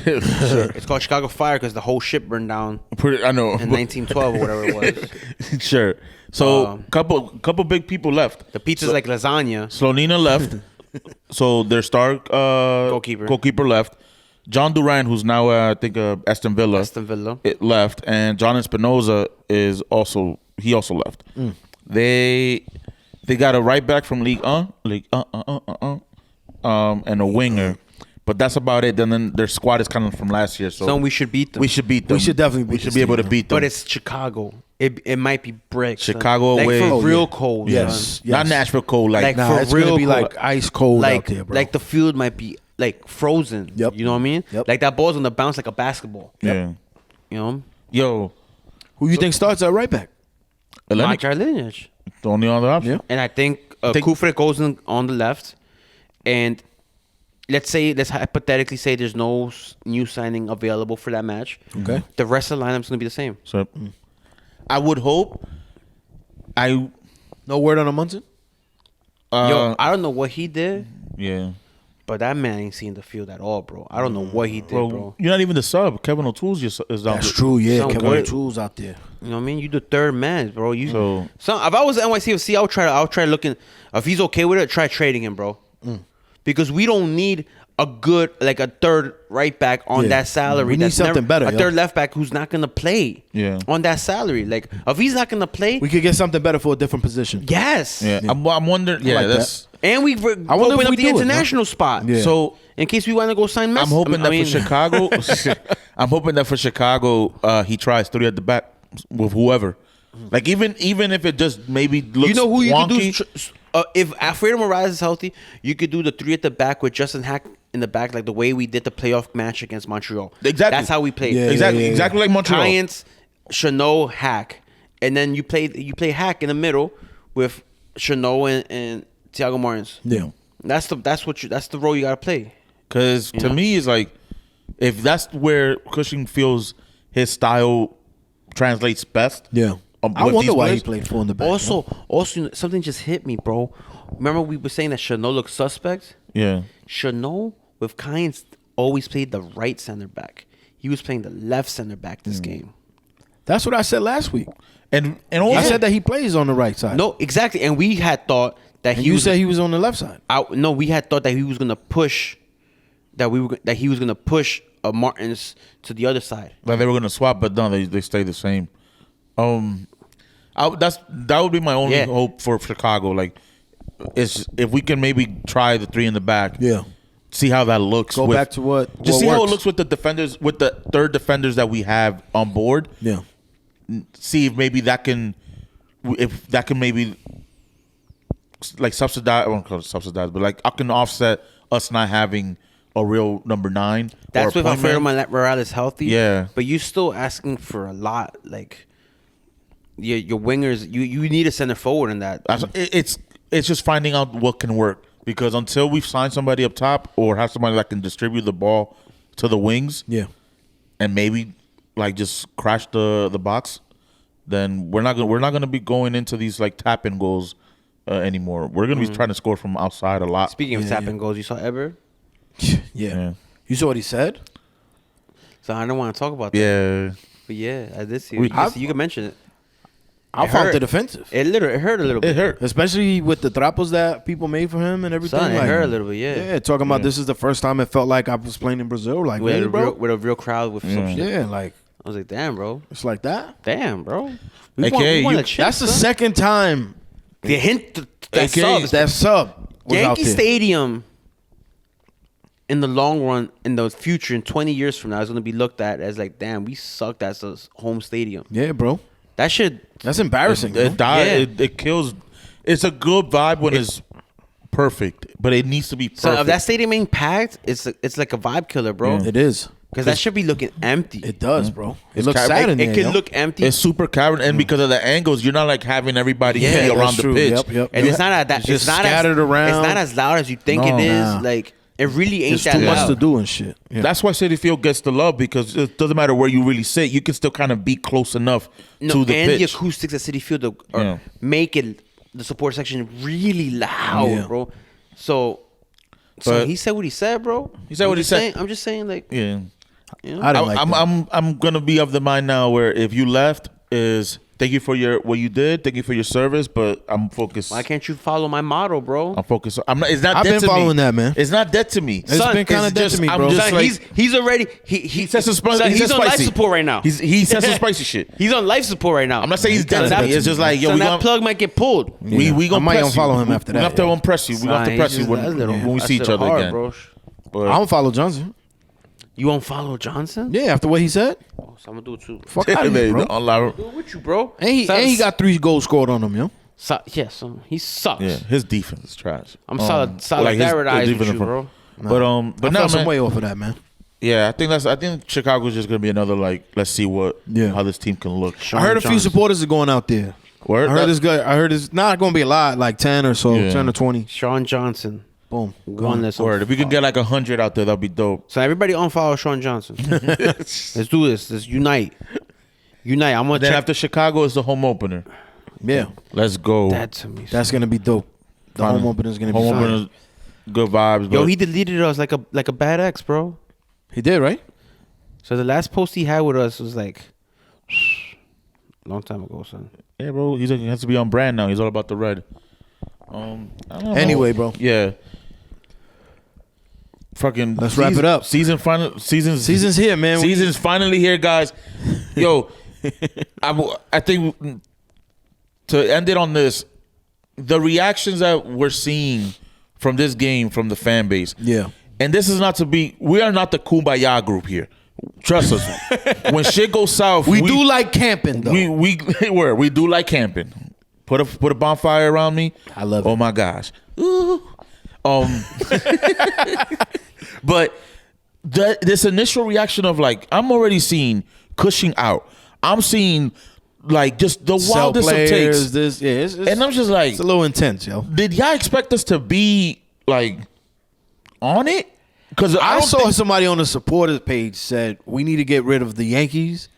Sure. It's called Chicago Fire because the whole ship burned down I know. in 1912 or whatever it was. Sure. So couple big people left. The pizza's like lasagna. Slonina left. So their star goalkeeper left. John Duran, who's now I think Aston Villa, it left, and John Espinoza also left. They got a right back from League and a winger, but that's about it. Then their squad is kind of from last year, so we should beat them. we should beat them. We should definitely beat We should this be able team, to beat them. But it's Chicago. It might be bricks. Chicago like away. for Oh, real yeah. cold. Yes. son. Yes. not Nashville cold. Like Like, Nah, for it's gonna real be cold. like ice cold out Like there, bro. like the field might be like frozen. Yep. You know what I mean? Yep. Like that ball's gonna bounce like a basketball. Yeah. You know? Yo, Who you think starts at right back? Mike Lineage. the only other option. Yeah. And I think Kufre goes on the left. And let's hypothetically say there's no new signing available for that match. Okay. The rest of the lineup's gonna be the same. So I would hope. No word on a Moncion? Yo, I don't know what he did, Yeah. but that man ain't seen the field at all, bro. I don't know what he did, bro. You're not even the sub. Kevin O'Toole's is out That's there. true, yeah. Some Kevin good- O'Toole's out there. You know what I mean? You the third man, bro. So- If I was at NYCFC, I'll try looking. If he's okay with it, try trading him, bro. Because we don't need a third right back on Yeah. that salary. We need that's something better, A yo. third left back who's not gonna play. Yeah. On that salary, like if he's not gonna play, We could get something better for a different position. yes. Yeah. I'm wondering. Yeah. like That's. And we wonder if open we up the do it, international spot. Yeah. So In case we want to go sign Messi. I'm hoping I mean, for Chicago. I'm hoping that for Chicago, he tries 3 at the back with whoever. Like even if it just maybe looks You know who you wonky. could do? If Alfredo Morales is healthy, you could do the 3 at the back with Justin Hack in the back, like the way we did the playoff match against Montreal. Exactly. That's how we played. Yeah, Exactly like Montreal. Giants, Chanot, Hack, and then you play Hack in the middle with Chanot and Thiago Martins. Yeah. That's the role you gotta play. Because to me, it's like if that's where Cushing feels his style translates best. Yeah. I with wonder these why he players. played 4 in the back. Also, something just hit me, bro. Remember we were saying that Chanot looked suspect? Yeah. Chanot with Kynes always played the right center back. He was playing the left center back this game. That's what I said last week. And I also, said that he plays on the right side. No, exactly. And we had thought that And he you was. said he was on the left side. No, we had thought that he was gonna push. That he was gonna push Martins to the other side. like they were gonna swap, but no, they stay the same. That would be my only hope for Chicago. Like, is if we can maybe try the 3 in the back. Yeah. See how that looks. Go back to what Just see how it works. looks with the defenders, with the third defenders that we have on board. Yeah. See if maybe that can maybe like subsidize. I won't call it subsidize, but like I can offset us not having a real number 9. That's or with a point Alfredo man. Morales healthy. Yeah. but you're still asking for a lot. Like your wingers, you need a center forward in that. It's just finding out what can work, because until we've signed somebody up top or have somebody that can distribute the ball to the wings, Yeah. and maybe like just crash the box, then we're not gonna be going into these like tap-in goals anymore. We're gonna be trying to score from outside a lot. Speaking of tapping goals, you saw Ever. Yeah. You saw what he said? So I don't want to talk about that. Yeah, But yeah, I did see it. You can mention it. I It found hurt. it offensive. It hurt a little bit. it hurt. Especially with the trapos that people made for him and everything. Son, it like, hurt a little bit, yeah. Yeah, talking about this is the first time it felt like I was playing in Brazil. Like, With, really, a bro? real, with a real crowd with some shit. Yeah, like, I was like, damn, bro. it's like that. Damn, bro. AKA, won you- a chip, That's the son. second time The hint that AKA, sub. that sub was out Yankee there. Stadium in the long run, in the future, in 20 years from now, is going to be looked at as like, damn, we sucked as a home stadium. Yeah, bro. That shit. That's embarrassing. It bro. died. Yeah. It kills. It's a good vibe when it's perfect, but it needs to be perfect. So if that stadium ain't packed, it's like a vibe killer, bro. It is. Because that should be looking empty. It does, bro. It It's looks kind of- sad in there. It can yo. look empty. It's super cavern, and because of the angles, you're not like having everybody Yeah, be that's around the true. pitch. Yep. And it's not that. It's just not scattered as, around. It's not as loud as you think No, it is. nah. Like it really ain't There's that too loud. much to do and shit. Yeah. That's why City Field gets the love, because it doesn't matter where you really sit. You can still kind of be close enough to the and pitch. the acoustics at City Field Yeah. make it the support section really loud, Yeah. bro. So But- he said what he said, bro. He said what he said. I'm just saying, like, yeah. you know, I didn't like that. I'm gonna be of the mind now where if you left is thank you for what you did, thank you for your service, but I'm focused. why can't you follow my motto, bro? I'm focused. I'm not. It's not. I've dead been to following me. that, man. It's not dead to me. It's been kinda dead to me, bro. I'm just Son, like, he's already he says some spicy. son, He he's says on life spicy. support right now. He says some spicy shit. He's on life support right now. I'm not saying he's dead Son, to me. It's just like yo, son, we that gonna plug might get pulled. we I gonna might press unfollow you. him after We that, have to yeah. impress you. We have to Son, press he's you just- when, that's a little- when we that's see a each little other hard, again. bro. But I don't follow Johnson. You won't follow Johnson? Yeah, after what he said. Oh, so I'm gonna do it too. Fuck out of here, bro. Do it with you, bro. And he got 3 goals scored on him, yo. Yeah, son, he sucks. yeah, his defense is trash. I'm Like his solidarize with defense you, from- bro. But I no, felt some man. way off of that, man. Yeah, I think Chicago's just gonna be another like. Let's see how this team can look. I heard a few supporters are going out there. Word? I heard it's good. I heard it's not going to be a lot, like 10 or so, Yeah. 10 or 20. Sean Johnson. Boom. One that's Word. If we could get like 100 out there, that'd be dope. So everybody unfollow Sean Johnson. Let's do this. Let's unite. I'm gonna Then check after Chicago is the home opener. Yeah. Let's go. that to me. That's going to be dope. The home opener is going to be home fun. opener. Good vibes. Yo, but he deleted us like a bad ex, bro. He did, right? So the last post he had with us was like long time ago, son. yeah, bro. He has to be on brand now. He's all about the red. I don't know. Anyway, bro. Yeah. Fucking. Let's wrap it up. Season's here, man. Season's finally here, guys. Yo, I think to end it on this, the reactions that we're seeing from this game from the fan base. Yeah. And this is not to be. We are not the Kumbaya group here. Trust us. When shit goes south, We do like camping, though. we do like camping. Put a bonfire around me. I love it. Oh my gosh. Ooh. But this initial reaction of like, I'm already seeing Cushing out. I'm seeing like just the Sell wildest players, of takes. it's And I'm just like, it's a little intense, yo. did y'all expect us to be like on it? Because I saw somebody on the supporters page said we need to get rid of the Yankees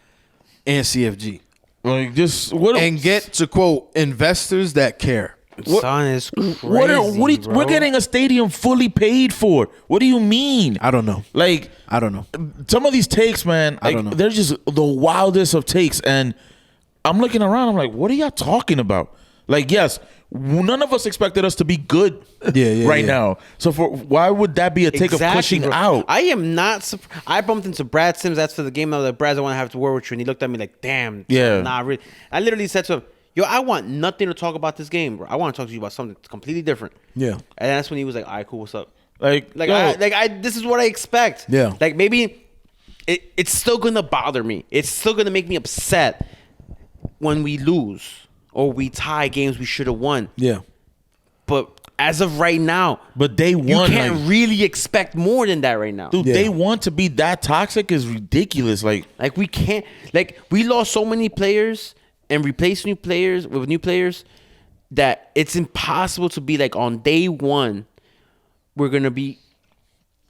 and CFG like just what and get, to quote, investors that care. Son is crazy, we're getting a stadium fully paid for. What do you mean? I don't know. Like I don't know. some of these takes, man, I don't know. they're just the wildest of takes. And I'm looking around, I'm like, what are y'all talking about? Like, yes, none of us expected us to be good right now. So why would that be a take of pushing bro. out? I am not. I bumped into Brad Sims. That's for the game. I was like, Brad, I want to have to work with you. And he looked at me like, damn. Yeah. Not really. I literally said to him, yo, I want nothing to talk about this game, bro. I want to talk to you about something completely different. Yeah. And that's when he was like, all right, cool, what's up? Like, This is what I expect. Yeah. Like maybe it's still gonna bother me. It's still gonna make me upset when we lose or we tie games we should have won. Yeah. But as of right now, but they won. you can't really expect more than that right now. Dude, Yeah. they want to be that toxic is ridiculous. Like we can't. Like we lost so many players and replaced new players with new players that it's impossible to be like on day one we're gonna be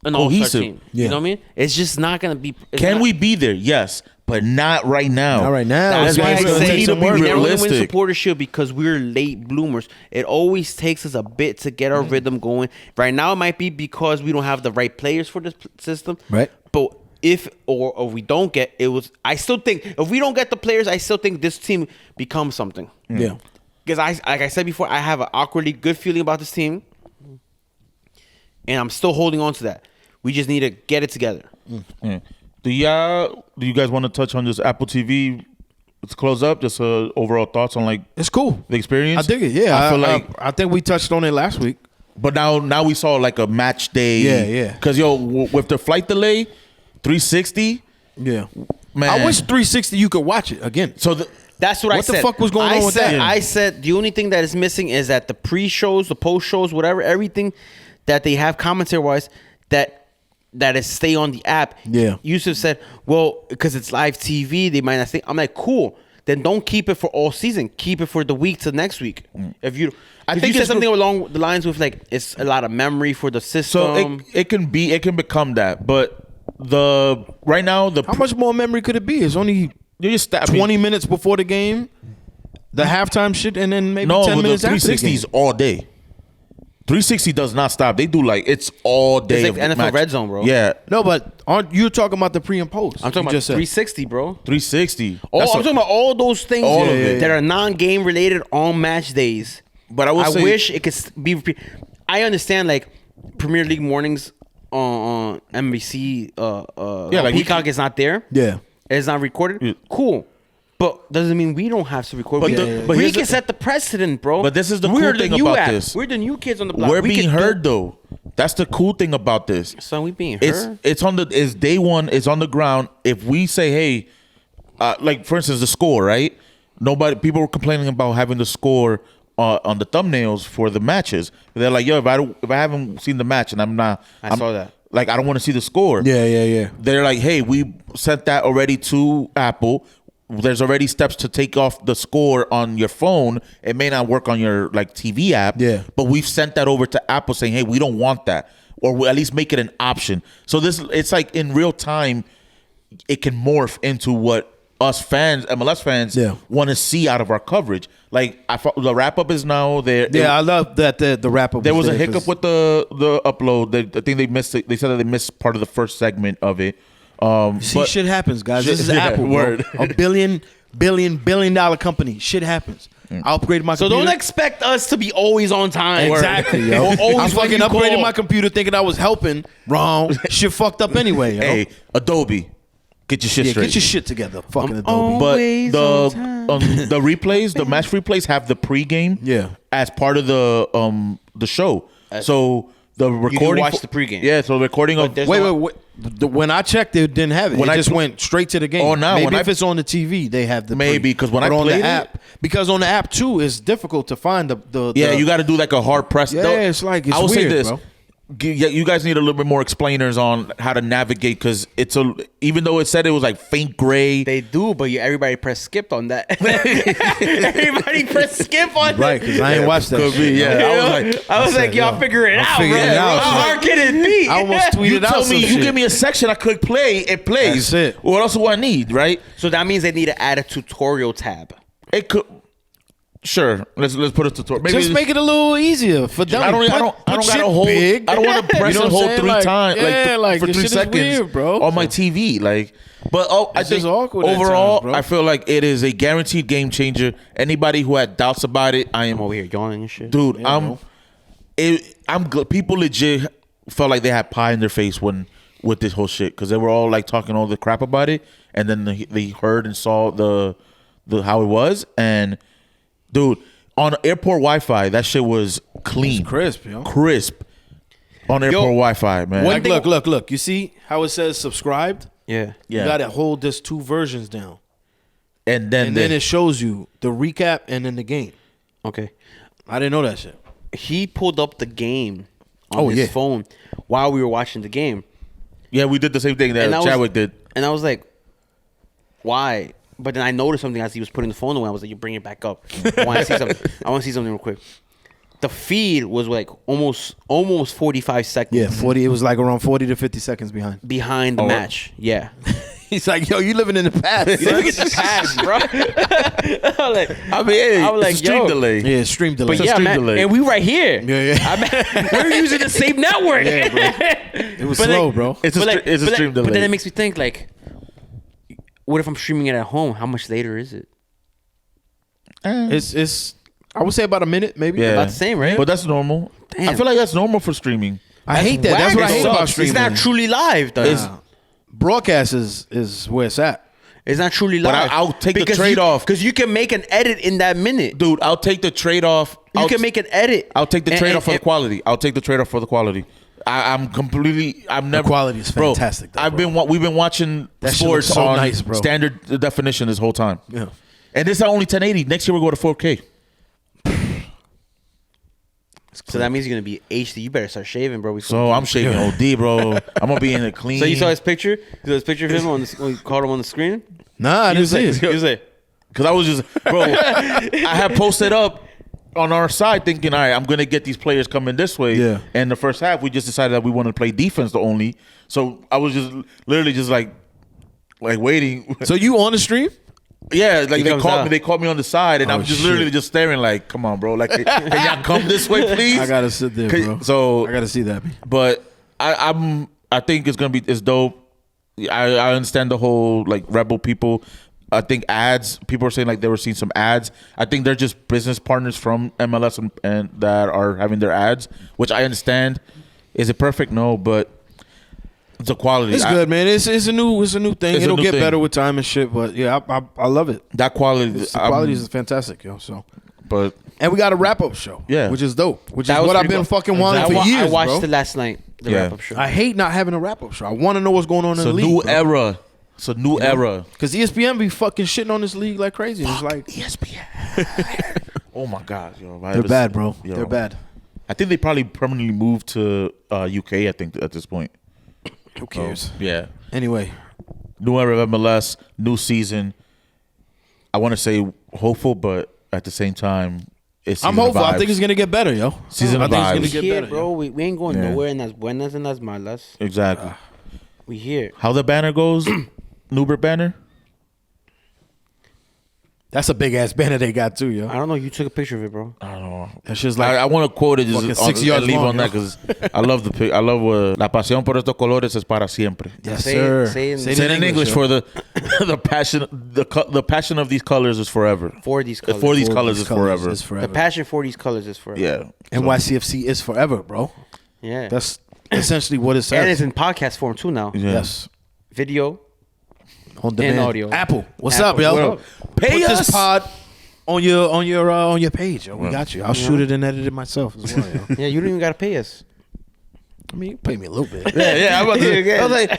an all-star Cohesive. team. Yeah. You know what I mean? It's just not gonna be. can we be there? Yes, but not right now. Not right now. That's That's why I why it's gonna say take some we work. never gonna win Realistic. supportership because we're late bloomers. It always takes us a bit to get our rhythm going. Right now, it might be because we don't have the right players for this system. Right. But if or we don't get I still think if we don't get the players, I still think this team becomes something. Yeah. Because like I said before, I have an awkwardly good feeling about this team, and I'm still holding on to that. We just need to get it together. Yeah. Do you guys want to touch on this Apple TV? Let's close up. Just overall thoughts on like It's cool. the experience. I dig it. Yeah. I feel like, I think we touched on it last week. but now we saw like a match day. Yeah. Because with the flight delay, 360. Yeah. Man, I wish 360 you could watch it again. So That's what I What the said. fuck was going on with that? I said the only thing that is missing is that the pre-shows, the post-shows, whatever, everything that they have commentary-wise, that is stay on the app. Yeah. Yousef said, well, because it's live TV, they might not think. I'm like, cool. Then don't keep it for all season. Keep it for the week to next week. If you think said it's something along the lines with like it's a lot of memory for the system. So it can become that, but right now How much more memory could it be? It's only 20 minutes before the game, the halftime shit, and then maybe 10 the minutes after the 360 game. is all day. 360 does not stop. They do like it's all day. It's like of NFL match. Red Zone, bro. Yeah, No, but aren't you talking about the pre and post? I'm talking You about just said. 360, bro. 360. I'm talking about all those things All of it. that are non-game related on match days. But I will say, wish it could be. I understand like Premier League mornings on NBC. like we Peacock is not there. Yeah. It's not recorded. Yeah. Cool, but doesn't mean we don't have to record. But we here's can the- set the precedent, bro. But this is the We're cool thing new about app. this. We're the new kids on the block. we're We being can do- heard though. That's the cool thing about this. Son, we being It's heard. it's day one. It's on the ground. If we say, hey, like for instance, the score, right? People were complaining about having the score on the thumbnails for the matches. They're like, yo, if I haven't seen the match and I saw that. Like, I don't want to see the score. Yeah. They're like, hey, we sent that already to Apple. There's already steps to take off the score on your phone. It may not work on your like TV app. Yeah. But we've sent that over to Apple saying, hey, we don't want that. Or we'll at least make it an option. So it's like in real time, it can morph into what us fans, MLS fans, want to see out of our coverage. Like the wrap up is now there. Yeah, I love that the wrap up. There was a hiccup with the upload. I think they missed it. They said that they missed part of the first segment of it. Shit happens, guys. This is Apple, word. bro. $1 billion company. Shit happens. I upgraded my computer. So don't expect us to be always on time. Exactly, yo. Always I fucking upgraded my computer thinking I was helping. Wrong. Shit fucked up anyway, yo. Hey, Adobe, get your shit straight. Get your shit together, fucking Adobe. But Always the replays, the match replays have the pregame as part of the show. So the recording watch the pregame. Yeah, so the recording of Wait. When I checked, it didn't have it. It just went straight to the game. Oh, now maybe if it's on the TV, they have the because when I on played the app, because on the app too, it's difficult to find the you got to do like a hard press. Yeah, it's like it's I will weird, say this. bro. You guys need a little bit more explainers on how to navigate because even though it said it was like faint gray. They do, but everybody press skip on that. Everybody press skip on that. Right, because I ain't watched that. Could be, shit. I was like, y'all figure it out, figure bro. it out. How hard can it be? I almost tweeted You out tell some me, shit. you give me a section, I click play, it plays. That's it. What else do I need, right? So that means they need to add a tutorial tab. It could. Sure, let's put a tutorial. Maybe Just make it a little easier for them. I don't gotta hold. I don't want to press and hold 3 times, for this 3 shit is seconds, weird, bro. on my TV. Like, but I It's think just awkward at overall, times, bro. I feel like it is a guaranteed game changer. Anybody who had doubts about it, I am I'm over here yawning and shit. dude. Yeah, I'm good. People legit felt like they had pie in their face with this whole shit because they were all like talking all the crap about it, and then they heard and saw the how it was, and dude, on airport Wi-Fi, that shit was clean, crisp, yo. Crisp on airport Wi-Fi, man. Like, look. You see how it says subscribed? Yeah. You gotta hold this 2 versions down, and then it shows you the recap and then the game. Okay. I didn't know that shit. He pulled up the game on his phone while we were watching the game. Yeah, we did the same thing that Chadwick did. And I was like, why? But then I noticed something as he was putting the phone away. I was like, you bring it back up. I want to see something. I want to see something real quick. The feed was like almost 45 seconds. Yeah, 40. It was like around 40 to 50 seconds behind the match. Yeah. He's like, yo, you living in the past. Look at the past, bro. I was like, stream delay. Yeah, stream delay. But yeah, stream man, delay. and we right here. Yeah. We're using the same network. Yeah, bro. It was slow, bro. It's a stream delay. But then it makes me think, like, what if I'm streaming it at home? How much later is it? It's I would say about a minute, maybe. Yeah. About the same, right? But that's normal. Damn. I feel like that's normal for streaming. I hate that. That's what I hate about streaming. It's not truly live, though. Broadcast is where it's at. It's not truly But live. I'll take the trade-off. Because you can make an edit in that minute. Dude, I'll take the trade-off. You can make an edit. I'll take the trade-off for the quality. I'll take the trade-off for the quality. I'm never. quality is fantastic, though, we've been watching That shit looks sports so on nice, bro. standard definition this whole time. Yeah. And this is only 1080. Next year we'll go to 4K. So that means you're going to be HD. You better start shaving, bro. So I'm shaving OD, bro. I'm gonna be in a clean. So you saw his picture? You saw his picture of him when you caught him on the screen? Nah, I didn't see it. He was like, Because I was just, bro, I had posted up on our side thinking, all right, I'm going to get these players coming this way. Yeah. And the first half, we just decided that we wanted to play defense only. So I was just literally just like waiting. So you on the stream? Yeah, like they comes caught out. me. They caught me on the side, and I'm just literally just staring like, come on, bro. Like, can y'all come this way, please? I gotta sit there, bro. So I gotta see that. But I think it's dope. I understand the whole like rebel people. I think ads. People are saying like they were seeing some ads. I think they're just business partners from MLS and that are having their ads, which I understand. Is it perfect? No, but it's a quality. It's good, man. It's a new thing. It's a It'll new get thing. better with time and shit. But yeah, I love it. That quality. The quality is fantastic, yo. So. But And we got a wrap-up show, Yeah. which is dope. Which is That was what I've pretty been dope. fucking wanting for years, I watched bro. it last night, the Yeah. wrap-up show. I hate not having a wrap-up show. I want to know what's going on it's in a the league. new bro. era. It's a new era. Because ESPN be fucking shitting on this league like crazy. And it's like, ESPN. Oh my God, yo. They're bad, bro. Yo. They're bad. I think they probably permanently moved to UK. I think at this point. Who cares? Yeah. Anyway, New era of MLS, new season. I want to say hopeful, but at the same time, it's I'm hopeful. I think it's gonna get better, yo. Season I of think it's vibes. gonna We get here, better, bro. yo. We ain't going nowhere in las buenas and las malas. Exactly. We here. How the banner goes, Nubert banner. That's a big ass banner they got too, yo. I don't know. You took a picture of it, bro. I don't know. That's just like I want to quote it fucking just 6 yards leave long, on that yo. because I love the pic. I love La pasión por estos colores es para siempre. yes, Say it- sir. say it- Say Say it in English yo. for the the passion of these colors is forever. For these colors. For these For colors these is forever. is forever. The passion for these colors is forever. Yeah. NYCFC is forever, bro. Yeah. That's essentially what it and it's says. in podcast form too now. Yeah. Yes. Video. On demand. audio. Apple. What's Apple. up, yo? What up? Pay Put us. this This pod on your page, yo. We got you. I'll shoot it and edit it myself as well, yo. Yeah, you don't even gotta pay us. I mean, pay me a little bit. Yeah, I'm about to, I was like,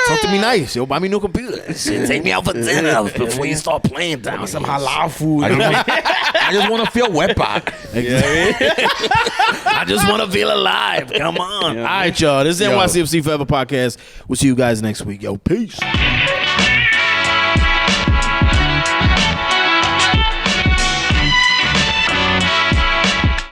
Talk to me nice, yo. Buy me a new computer. Shit, take me out for dinner before you start playing down some halal food. I just want to feel wet back. I just want to feel alive. Come on. All right, y'all. This is NYCFC Forever Podcast. We'll see you guys next week, yo. Peace.